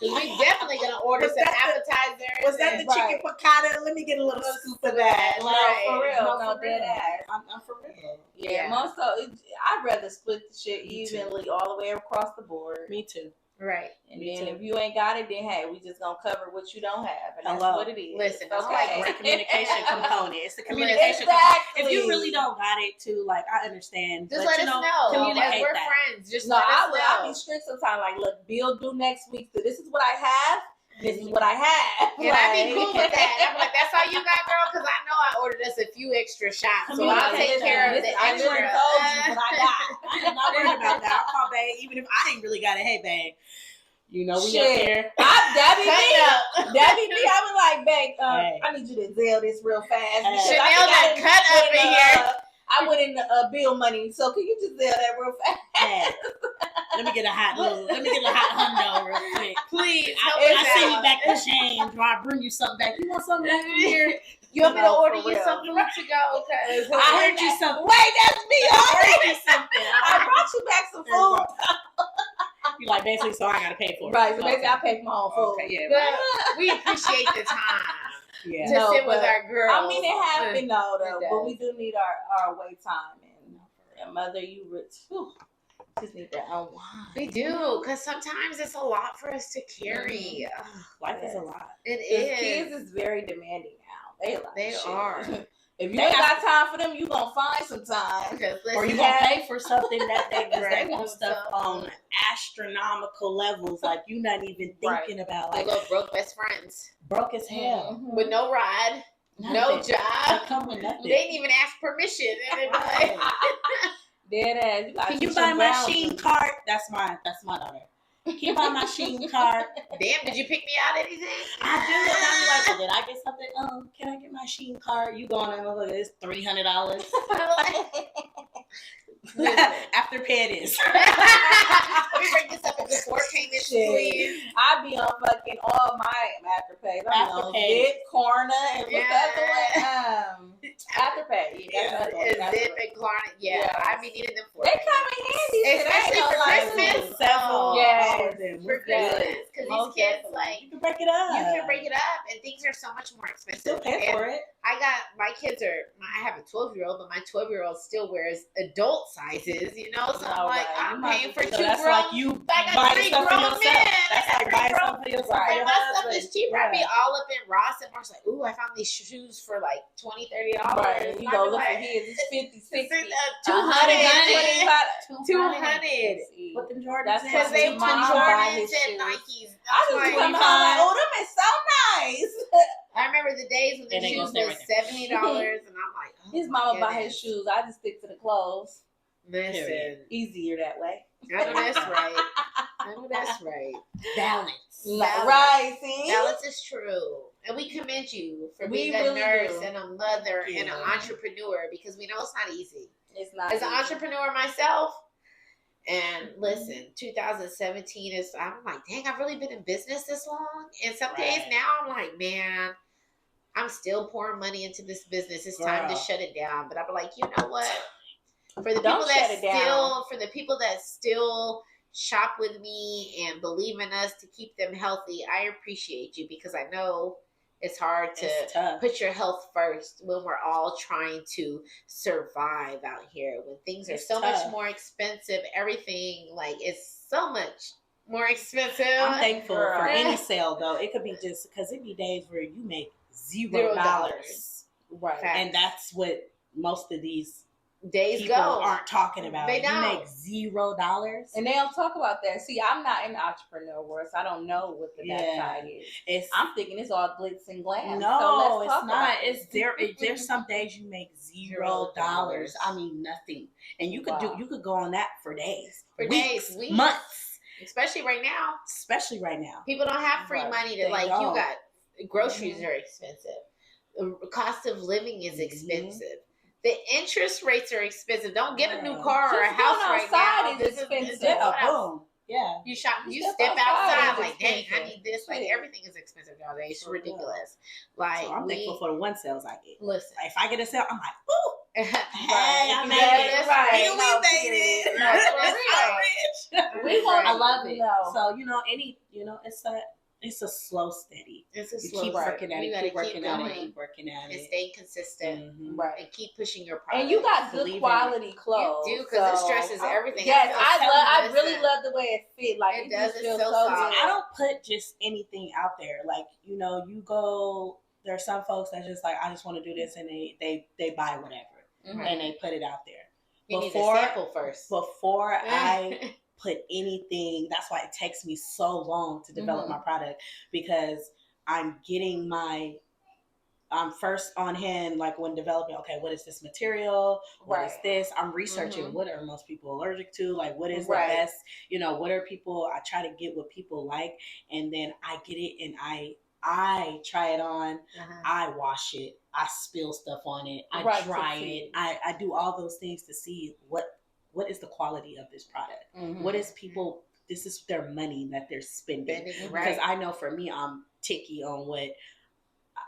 S2: We definitely going to order some appetizers.
S1: Was that the chicken piccata? Let me get a little scoop of that.
S3: For real. No, dead ass.
S1: I'm for real.
S3: Yeah. Most of I'd rather split the shit evenly all the way across the board.
S1: Me too.
S2: Right.
S3: And then if you ain't got it, then hey, we just gonna cover what you don't have, and that's what it is.
S2: Listen,
S1: it's like the communication component. It's the communication. Exactly. If you really don't got it, too, like I understand.
S2: Just let us know.
S1: Communicate
S2: we're
S1: that.
S2: friends. Just let us know.
S3: I'll be strict sometimes. Like, look, bill due next week. So this is what I have. This is what I have.
S2: And I'd be cool with that. I'm like, that's all you got, girl? Because I know I ordered us a few extra shots, so
S1: Come
S2: I'll
S1: on,
S2: take care of the
S3: I
S2: extra.
S3: already told you what I got.
S1: I am not worried about that. I'll call babe, even if I ain't really got it. Hey, babe, you know we up
S3: Shit.
S1: here.
S3: That be
S2: Cut
S3: me.
S2: it up.
S3: That be me. I was like, babe,
S1: Hey.
S3: I need you to Zelle this real fast. because
S1: Hey.
S3: I
S2: Chanel
S3: think I
S2: got
S3: done
S2: cut
S3: went
S2: up in here.
S3: I went in the bill money, so can you just Zelle that real fast?
S1: Hey, let me get a hot hundo real quick.
S2: Please
S1: I
S2: help us
S1: send you
S2: out.
S1: back the change, or I bring you something back. You want something back from here?
S2: You want me to
S3: No,
S2: order
S3: for
S2: you
S3: real.
S2: some food to go? Cause
S1: I heard you something.
S3: Wait, that's me.
S1: I heard you something.
S3: I brought you back some food.
S1: You like basically, so I gotta pay for it.
S3: Right, so basically I paid for my own food.
S1: Okay, yeah.
S2: But we appreciate the time
S1: Yeah.
S2: to
S3: No,
S2: sit with
S3: but
S2: our girls.
S3: I mean, it happened though,
S2: It
S3: but
S2: does.
S3: we do need our wait time. And mother, you just need to unwind.
S2: We do, because sometimes it's a lot for us to carry. Ugh,
S1: Life is a lot.
S2: it
S3: Because
S2: is.
S3: kids is very demanding now. They a lot of
S2: They
S3: shit.
S2: are.
S3: If you
S1: They
S3: ain't
S1: have
S3: got time for them, you gonna find some time.
S2: Because
S1: Or you
S2: listen,
S1: gonna pay for something that they
S2: Right.
S1: want stuff on astronomical levels, like you not even thinking about,
S2: they
S1: like
S2: go broke best friends
S1: broke as hell.
S2: with no ride, no
S1: Nothing.
S2: job.
S1: They come with nothing.
S2: They didn't even ask permission. And they be like,
S3: Dead ass. You gotta
S1: Can you
S3: teach
S1: buy
S3: them
S1: my
S3: boundaries.
S1: Sheen card? That's my daughter. Can you buy my Sheen card?
S2: damn, did you pick me out anything?
S1: I do. And I'm like, well, did I get something? Can I get my Sheen card? You going on look at this $300 after pay this.
S2: Let me break this up into 4 payments,
S3: Shit.
S2: please.
S3: I be on fucking all my Afterpay. I'm on
S1: Afterpay.
S3: Zip, Corner, and what's
S2: Yeah.
S3: the other one? Afterpay.
S2: Yeah,
S3: That's the other one.
S2: Zip and Klarna. Yeah,
S3: Yes.
S2: I be needing them for
S3: They come in handy. Shit, I ain't
S2: especially
S3: gonna
S2: for
S3: lie to you.
S2: Christmas.
S1: Several.
S3: Yes.
S1: All of them.
S2: For
S1: We're good.
S2: Christmas, because
S3: Most
S2: these kids
S3: definitely.
S2: like
S1: You can break it up.
S2: you can break it up, and things are so much more expensive.
S1: Still pay
S2: And
S1: for it.
S2: I got my kids are. I have a 12-year-old, but my 12-year-old still wears adult sizes. You know, so I'm
S3: All
S2: like,
S3: right.
S2: I'm
S3: You might
S2: paying
S3: as
S2: for
S3: well-
S2: two
S1: So that's
S2: grown.
S1: like you
S2: I got
S1: buying
S2: 3
S1: stuff for
S2: grown
S1: yourself.
S2: men.
S1: That's
S2: I got
S1: like
S2: 3
S1: buying
S2: grown-
S1: stuff for yourself.
S3: Right.
S1: For
S2: And
S1: your
S2: my stuff
S1: husband.
S2: is cheaper. I be
S1: Yeah.
S2: all up in Ross, and Mark's like, "Ooh, I found these shoes for like $20-$30."
S3: Right. You
S2: And I
S3: go
S2: be
S3: look
S2: like,
S3: for his. It's 50, 60.
S2: 200.
S3: 200.
S1: Put them Jordans
S3: That's
S1: in.
S2: Because they
S3: Mom
S2: want
S3: buy
S2: Jordans
S3: his
S2: and
S3: shoes.
S2: Nikes.
S3: I just
S2: That's
S3: come
S2: why-
S3: home like, oh, them is so nice.
S2: I remember the days when the
S1: And they gonna
S2: shoes
S1: stay
S2: was
S1: right there.
S2: $70, and I'm like, oh
S3: His
S2: my
S3: mama buy his
S2: goodness.
S3: shoes. I just stick to the clothes.
S2: Listen,
S1: Period.
S3: Easier that way.
S2: I know that's right. I know that's right.
S1: Balance.
S2: Balance.
S3: Right, see?
S2: Balance is true. And we commend you for
S3: We
S2: being a
S3: really
S2: nurse
S3: do.
S2: and a mother and an
S1: Yeah.
S2: entrepreneur, because we know it's not easy.
S3: It's not
S2: As an
S3: easy.
S2: entrepreneur myself, and listen, 2017 is, I'm like, dang, I've really been in business this long. And some days
S1: Right.
S2: now I'm like, man, I'm still pouring money into this business. It's time to
S1: Girl.
S2: shut it down. But I'm like, you know what? For the
S3: Don't
S2: people that
S3: shut it down.
S2: still, for the people that still shop with me and believe in us to keep them healthy, I appreciate you, because I know it's hard to
S1: It's tough.
S2: put your health first when we're all trying to survive out here. When things are
S1: It's
S2: so
S1: tough.
S2: much more expensive, everything like it's so much more expensive.
S1: I'm thankful
S3: Girl.
S1: for any sale though. It could be just because it be days where you make
S2: $0.
S1: $0,
S3: Right.
S2: Fact.
S1: and that's what most of these
S2: Days
S1: people
S2: go.
S1: aren't talking about.
S2: They
S1: You
S2: don't.
S1: make $0.
S3: And they don't talk about that. See, I'm not in the entrepreneur world, so I don't know what the
S1: Yeah.
S3: backside is.
S1: It's
S3: I'm thinking it's all glitz and glam.
S1: no,
S3: so let's
S1: it's
S3: talk
S1: not.
S3: about
S1: It's there. There's some days you make $0. I mean nothing, and you could
S3: Wow.
S1: you could go on that for days,
S2: For
S1: weeks,
S2: days, weeks.
S1: months,
S2: Especially right now.
S1: especially right now.
S2: People don't have free
S3: Right.
S2: money to
S1: They
S2: like. You
S1: don't.
S2: got groceries
S1: Mhm.
S2: are expensive. The cost of living is
S1: Mhm.
S2: expensive. The interest rates are expensive. Don't get a new
S1: Yeah.
S2: car or a
S3: Just
S2: house
S3: going
S2: right
S3: outside
S2: now.
S3: is
S2: This
S3: expensive.
S1: Yeah, boom. Yeah.
S2: You shop.
S3: You
S2: You
S3: step
S2: step
S3: outside,
S2: outside
S3: it's
S2: like, dang, I
S3: expensive.
S2: need this. Like
S3: Shit.
S2: everything is expensive nowadays. It's
S3: For real.
S2: ridiculous. Like
S1: So I'm thankful for the one sales I get.
S2: listen.
S1: If I get a sale, I'm like, ooh,
S2: Hey,
S1: hey, I
S3: You
S1: made
S3: know,
S1: it.
S3: that's right.
S1: Hey,
S3: No,
S1: we made
S3: period.
S1: it.
S3: No, for
S1: I'm
S3: real.
S1: rich.
S3: We want
S1: I love it.
S3: No.
S1: So it's a slow steady.
S2: It's a
S1: You
S2: slow
S1: keep
S2: start.
S1: working at
S2: You
S1: it,
S2: gotta
S1: keep working at
S2: going
S1: it, keep working at
S2: and
S1: it.
S2: stay consistent
S1: Mhm.
S3: Right.
S2: and keep pushing your product.
S3: And you got
S1: Believe
S3: good
S1: in it.
S3: quality clothes.
S2: You do, 'cause it
S3: so-
S2: stresses everything.
S3: Yes,
S2: I feel
S3: I
S2: so
S3: really
S2: listen.
S3: love the way it fit. Like
S2: It
S3: it
S2: does,
S3: just
S2: it's
S3: feels
S2: so
S3: so
S2: soft.
S3: good.
S1: I don't put just anything out there. Like, you go. There are some folks that just like, I just want to do this, and they buy whatever
S3: Mhm.
S1: and they put it out there.
S2: You need to
S1: Before-
S2: sample first.
S1: Before I put anything, that's why it takes me so long to develop
S3: Mhm.
S1: my product, because I'm getting my I'm first on hand, like when developing, okay, what is this material? What is
S3: Right.
S1: this? I'm researching
S2: Mhm.
S1: what are most people allergic to? Like, what is the
S3: Right.
S1: best? What are people, I try to get what people like, and then I get it and I try it on,
S2: Uh-huh.
S1: I wash it, I spill stuff on it, I
S3: Right, to
S1: dry
S3: see.
S1: it, I do all those things to see what is the quality of this product.
S3: Mhm.
S1: What is people, this is their money that they're spending.
S2: Spending,
S1: Because
S2: right.
S1: I know for me, I'm ticky on what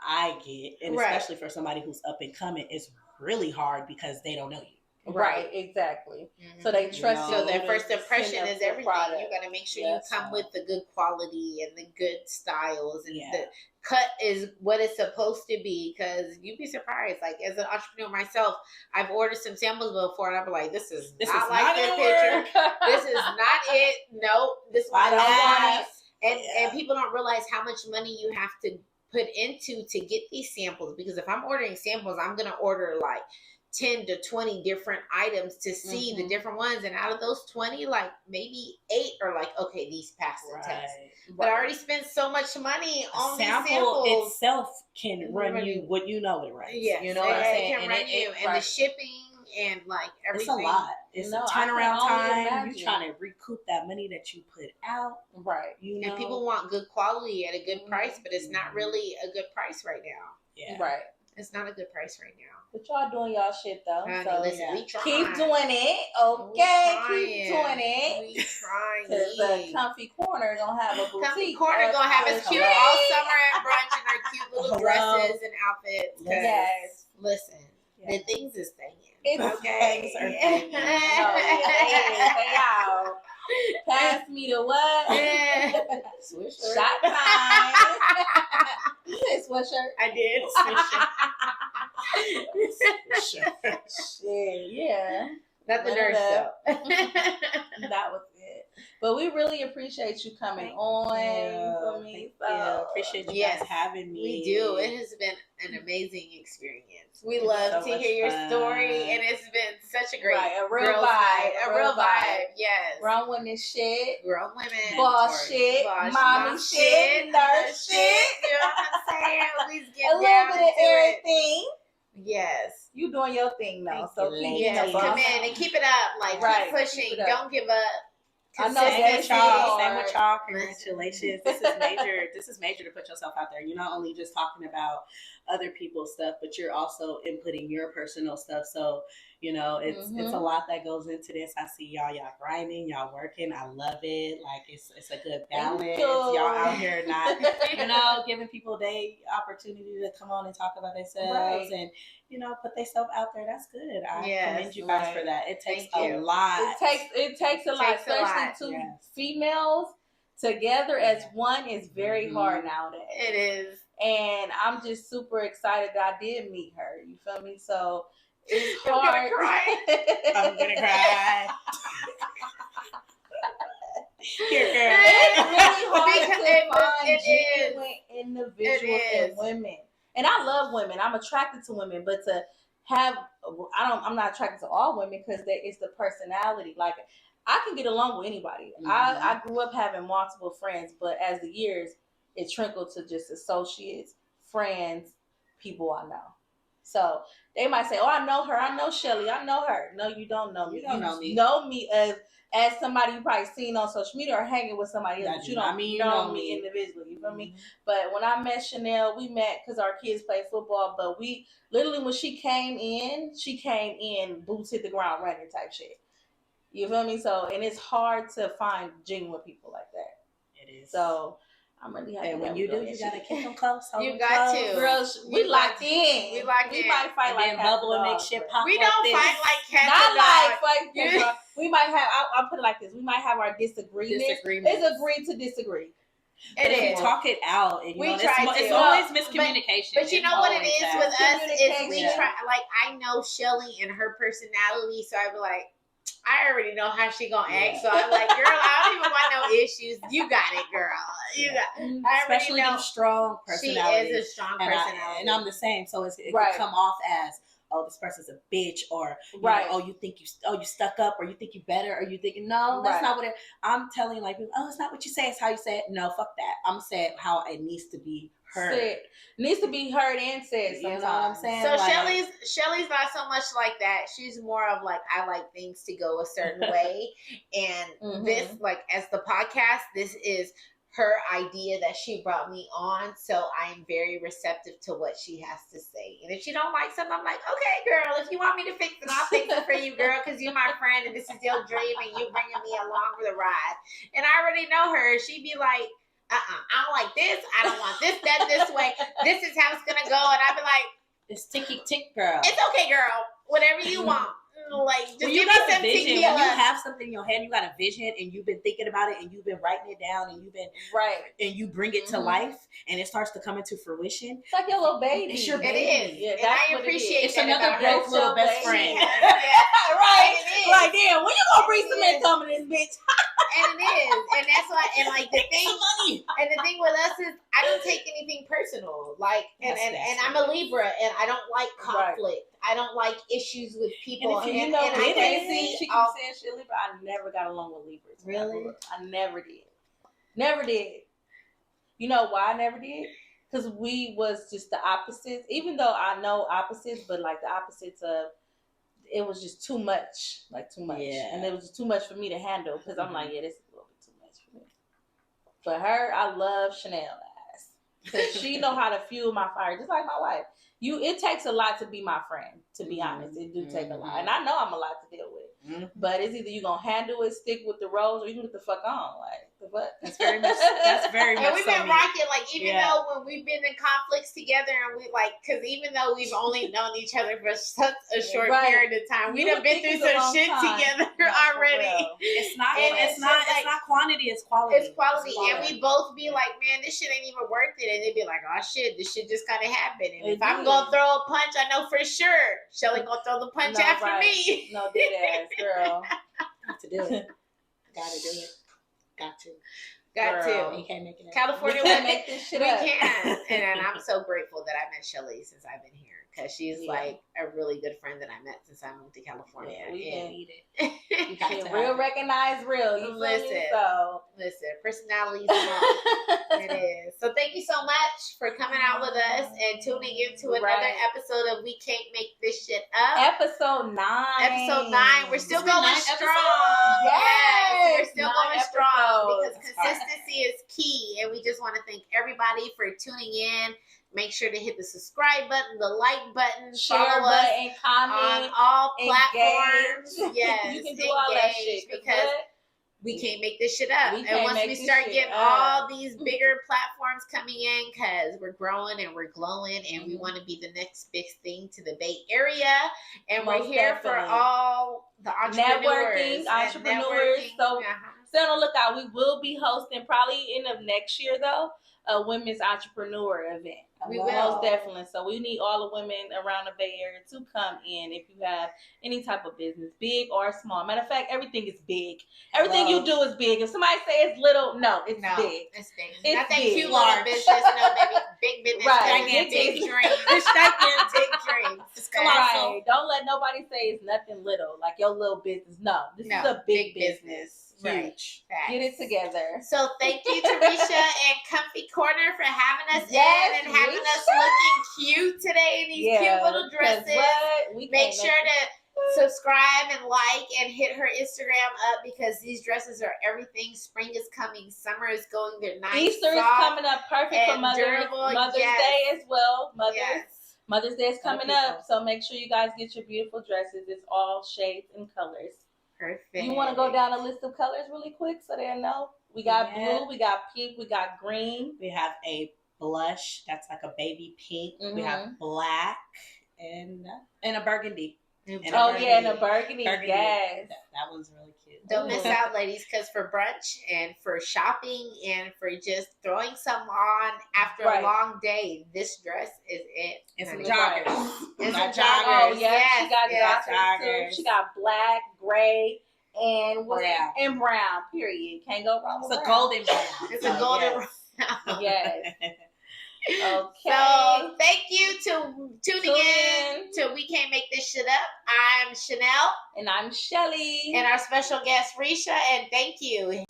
S1: I get, and
S2: Right.
S1: especially for somebody who's up and coming, it's really hard because they don't know you.
S3: Right, exactly.
S2: Mhm.
S3: So they trust
S1: You
S2: So
S1: know,
S2: their
S3: you
S2: first
S3: to
S2: impression
S3: send them
S2: is
S3: the
S2: everything.
S3: product.
S2: You got to make sure
S3: Yeah,
S2: you come
S1: so-
S2: with the good quality and the good styles, and
S1: Yeah.
S2: the cut is what it's supposed to be. Because you'd be surprised. Like, as an entrepreneur myself, I've ordered some samples before, and I'm like, this is not like their picture. This is not it. Nope. This one
S1: Buy
S2: I don't want
S1: that.
S2: it. And people don't realize how much money you have to put into to get these samples. Because if I'm ordering samples, I'm gonna order like 10 to 20 different items to see the different ones, and out of those 20, like maybe 8 are like, okay, these pass the test. But I already spent so much money on these
S1: sample
S2: samples.
S1: itself can run you what you know it runs.
S2: Yes,
S1: You know what I'm saying?
S2: It can run you, and the shipping and like everything.
S1: It's a lot. It's
S3: No,
S1: a
S3: I can
S1: turnaround
S3: only
S1: time.
S3: imagine.
S1: You trying to recoup that money that you put out.
S3: Right.
S1: You know,
S2: And people want good quality at a good price, but it's not really a good price right now.
S1: Yeah.
S3: Right.
S2: It's not a good price right now.
S3: But y'all doing y'all shit though.
S2: Honey,
S3: So
S2: listen,
S1: yeah.
S2: we trying.
S3: keep doing it. Okay, keep doing it.
S2: We trying.
S3: Because the Comfy Corner gonna have a boutique.
S2: Comfy Corner gonna have us cute
S1: Hello.
S2: all summer at brunch in our cute little
S1: Hello.
S2: dresses and outfits. 'Cause
S3: Yes.
S2: listen,
S1: Yeah.
S2: the things is staying.
S3: It's
S2: Okay.
S1: things are staying.
S3: They out. Pass me the what?
S2: Swisher.
S3: Shot time. You said sweatshirt.
S2: I did.
S1: Sure.
S3: Shit, yeah.
S2: Not the
S3: None of
S2: nurse
S3: that.
S2: though.
S3: That was it. But we really appreciate you coming on for me.
S1: Thank you. Appreciate you
S2: Yes,
S1: guys having me.
S2: We do. It has been an amazing experience. We
S1: It's
S2: love
S1: so
S2: to
S1: much
S2: hear your
S1: fun.
S2: story, and it's been such a great
S3: Right, a real
S2: girls'
S3: vibe,
S2: night.
S3: a
S2: A
S3: real
S2: real
S3: vibe.
S2: vibe. Yes.
S3: Grown women shit.
S2: Grown women.
S3: Boss shit.
S2: Boss,
S3: Mommy
S2: mom
S3: shit. Nurse shit.
S2: You know what I'm saying? We just get
S3: A little
S2: down
S3: bit of
S2: to it.
S3: everything.
S2: Yes.
S3: You doing your thing though.
S1: Thank
S3: So
S1: you,
S3: keep
S1: ladies.
S3: getting
S2: Yes.
S3: the
S2: Come
S3: boss.
S2: in and keep it up. Like,
S3: Right,
S2: keep pushing.
S3: keep it up.
S2: Don't give up.
S3: I know
S1: Same with
S3: Consistency.
S1: y'all. Same
S3: Hard.
S1: with y'all. Congratulations. This is major. This is major to put yourself out there. You're not only just talking about other people's stuff, but you're also inputting your personal stuff. So, it's a lot that goes into this. I see y'all grinding, y'all working. I love it. Like it's a good balance.
S3: Thank you.
S1: Y'all out here not, giving people the opportunity to come on and talk about themselves
S3: Right.
S1: and put themselves out there. That's good. I
S2: Yes,
S1: commend you guys
S3: right.
S1: for that. It takes
S2: Thank
S1: a
S2: you.
S1: lot.
S3: It takes a lot,
S2: Takes a
S3: especially
S2: lot,
S3: two
S1: yes.
S3: females together as one is very
S1: Mhm.
S3: hard nowadays.
S2: It is.
S3: And I'm just super excited that I did meet her. You feel me? So it's
S2: I'm
S3: hard.
S2: gonna cry.
S1: I'm gonna cry. Here, girl.
S3: It's really hard
S2: Because
S3: to find
S2: it is.
S3: genuine individuals
S2: It
S3: and
S2: is.
S3: women. And I love women. I'm attracted to women, but to have I'm not attracted to all women because it's the personality. Like I can get along with anybody.
S1: Mhm.
S3: I grew up having multiple friends, but as the years it trickled to just associates, friends, people I know. So they might say, "Oh, I know her. I know Shelly. I know her." No, you don't know me.
S1: You don't know me.
S3: Know me as somebody you probably seen on social media or hanging with somebody else.
S1: That
S3: But you
S1: do
S3: don't
S1: not mean you
S3: know
S1: know
S3: me
S1: me.
S3: individually. You feel me? But when I met Chanel, we met because our kids play football. But we literally, when she came in, boots hit the ground running type shit. You feel me? So, and it's hard to find genuine people like that.
S1: It is.
S3: So, I'm really happy.
S1: And when
S3: that
S1: you
S3: we
S1: do,
S3: doing
S1: you
S3: this
S1: gotta
S3: shit.
S1: keep them close. hold
S2: You
S1: them
S2: got
S1: close.
S2: to.
S3: Girls, we
S2: You
S3: locked
S2: got-
S3: in.
S2: we locked in.
S3: might fight
S1: And
S3: like
S1: then
S3: cats
S1: bubble and make
S3: dogs,
S1: shit
S3: but-
S1: pop.
S2: We
S1: like
S2: don't
S1: this.
S2: fight like cats
S3: Not
S2: and
S3: like
S2: dogs.
S3: fuck
S2: You-
S3: girl. We might have. I'll put it like this. We might have our disagreements.
S1: Disagreements.
S3: It's agree to disagree.
S1: But
S2: It
S1: if you
S2: is.
S1: talk it out, and
S2: We
S1: it's,
S2: try to.
S1: it's always
S2: But-
S1: miscommunication.
S2: But you
S1: It's
S2: know what it
S1: always
S2: is
S1: that.
S2: with us is we
S3: Communication.
S2: try. Like I know Shelly and her personality, so I be like, I already know how she gonna act. So I'm like, girl, I don't even want no issues. You got it, girl. You got. I already
S1: Especially
S2: know
S1: them strong
S2: she
S1: personalities.
S2: is a strong
S1: and
S2: personality.
S1: and I'm the same. So it
S3: Right.
S1: can come off as, oh, this person's a bitch, or
S3: Right.
S1: oh, you stuck up, or you think you better, or you thinking no, that's
S3: Right.
S1: not what I'm telling. Like, oh, it's not what you say, it's how you say it. No, fuck that. I'm saying how it needs to be heard.
S3: Needs to be heard and said
S1: You
S3: sometimes.
S1: know what I'm saying?
S2: So
S1: Like,
S2: Shelly's not so much like that. She's more of like, I like things to go a certain way. And this, like, as the podcast, this is her idea that she brought me on. So I'm very receptive to what she has to say. And if she don't like something, I'm like, okay, girl, if you want me to fix it, I'll fix it for you, girl, because you're my friend and this is your dream and you're bringing me along for the ride. And I already know her. She'd be like, I don't like this. I don't want this, that, this way. This is how it's going to go. And I'd be like,
S1: it's ticky tick, girl.
S2: it's okay, girl. Whatever you want. Like, just
S1: when
S2: give
S1: you
S2: me
S1: got
S2: some
S1: a vision,
S2: tequila.
S1: when you have something in your head, you got a vision, and you've been thinking about it, and you've been writing it down, and you've been and you bring it to life, and it starts to come into fruition.
S3: It's like your little baby.
S1: It's your
S2: It
S1: baby.
S2: is.
S3: Yeah,
S2: and I appreciate
S1: It's
S2: that
S1: another
S2: about her.
S1: broke little best friend.
S2: Yeah.
S3: Right.
S2: And it is.
S3: Like, damn, when you gonna bring
S2: And
S3: some
S2: it is.
S3: income in this bitch?
S2: And it is. And that's why, and like the thing,
S1: Money.
S2: and the thing with us is I don't take anything personal. Like, and I'm a Libra, and I don't like conflict. I don't like issues with people.
S3: And if
S2: and
S3: you know,
S2: I can
S3: she
S2: see
S3: keeps saying shit Libra. I never got along with Libras.
S1: Really?
S3: I never did. Never did. You know why I never did? Because we was just the opposites. Even though I know opposites, but like the opposites of, it was just too much. Like too much.
S1: Yeah.
S3: And it was just too much for me to handle. Because I'm like, yeah, this is a little bit too much for me. For her, I love Chanel ass. Because she know how to fuel my fire. Just like my wife. It takes a lot to be my friend, to be honest. It do take a lot. And I know I'm a lot to deal with. But it's either you gonna handle it, stick with the roles, or you get the fuck on. Like, the fuck?
S1: That's very much
S2: And we've been
S1: so
S2: rocking, like, even though when we've been in conflicts together, and we, like, because even though we've only known each other for such a short period of time, we done been through some shit together already.
S1: It's not quantity, it's quality.
S2: It's quality. And we both be like, man, this shit ain't even worth it. And they'd be like, oh shit, this shit just kind of happened. And if I'm going to throw a punch, I know for sure Shelly going to throw the punch after me.
S3: No, dead ass, girl.
S1: Got to do it. Gotta do it. Got to. You can't make it up.
S2: California,
S3: we can make this shit up.
S2: We can. And I'm so grateful that I met Shelly since I've been here. Because she's like a really good friend that I met since I moved to California.
S3: Yeah, we can eat it.
S2: Real
S3: recognize real. You
S2: listen, personalities. It is. So thank you so much for coming out with us and tuning in to another episode of We Can't Make This Shit Up.
S3: Episode 9.
S2: We're still going strong. Yes. We're still going strong because consistency is key. And we just want to thank everybody for tuning in. Make sure to hit the subscribe button, the like button,
S3: share button, comment
S2: on all platforms. Yes,
S3: you can do all that shit
S2: because we can't make this shit up. And once we start getting all these bigger platforms coming in, because we're growing and we're glowing, and we want to be the next big thing to the Bay Area, and we're here for all the entrepreneurs.
S3: Networking. So stay on the lookout. We will be hosting probably end of next year though. A women's entrepreneur event.
S2: We will.
S3: Most definitely. So we need all the women around the Bay Area to come in if you have any type of business, big or small. Matter of fact, everything is big. Everything you do is big. If somebody say it's little, no, it's big.
S2: It's big.
S3: It's
S2: not that
S3: big.
S2: cute little business, no, baby. Big business, gigantic dreams.
S1: It's gigantic
S2: dreams.
S1: It's colossal.
S3: Right. Don't let nobody say it's nothing little, like your little business. No, this is a big business.
S1: Huge.
S2: Right.
S3: Get it together.
S2: So thank you to Risha and ComfyCorner for having us in and having us looking cute today in these cute little dresses. Make sure to subscribe and like and hit her Instagram up because these dresses are everything. Spring is coming. Summer is going. They're nice.
S3: Easter is coming up perfect for Mother's Day as well. Mother's Day is coming up. So make sure you guys get your beautiful dresses. It's all shades and colors.
S2: Perfect.
S3: You want to go down a list of colors really quick so they'll know? We got blue, we got pink, we got green.
S1: We have a blush that's like a baby pink. We have black and a burgundy.
S3: And a burgundy. Yes.
S1: That one's really cute.
S2: Don't miss out, ladies, because for brunch and for shopping and for just throwing some on after a long day, this dress is it.
S1: It's a jogger.
S2: It's a jogger.
S3: Oh, yes. She got joggers. She got black, gray, and brown. And brown, period. Can't go wrong with
S1: It's a golden brown.
S2: It's a golden brown.
S3: Yes. Okay.
S2: So thank you to tuning in to We Can't Make This Shit Up. I'm Chanel.
S3: And I'm Shelly.
S2: And our special guest, Risha. And thank you.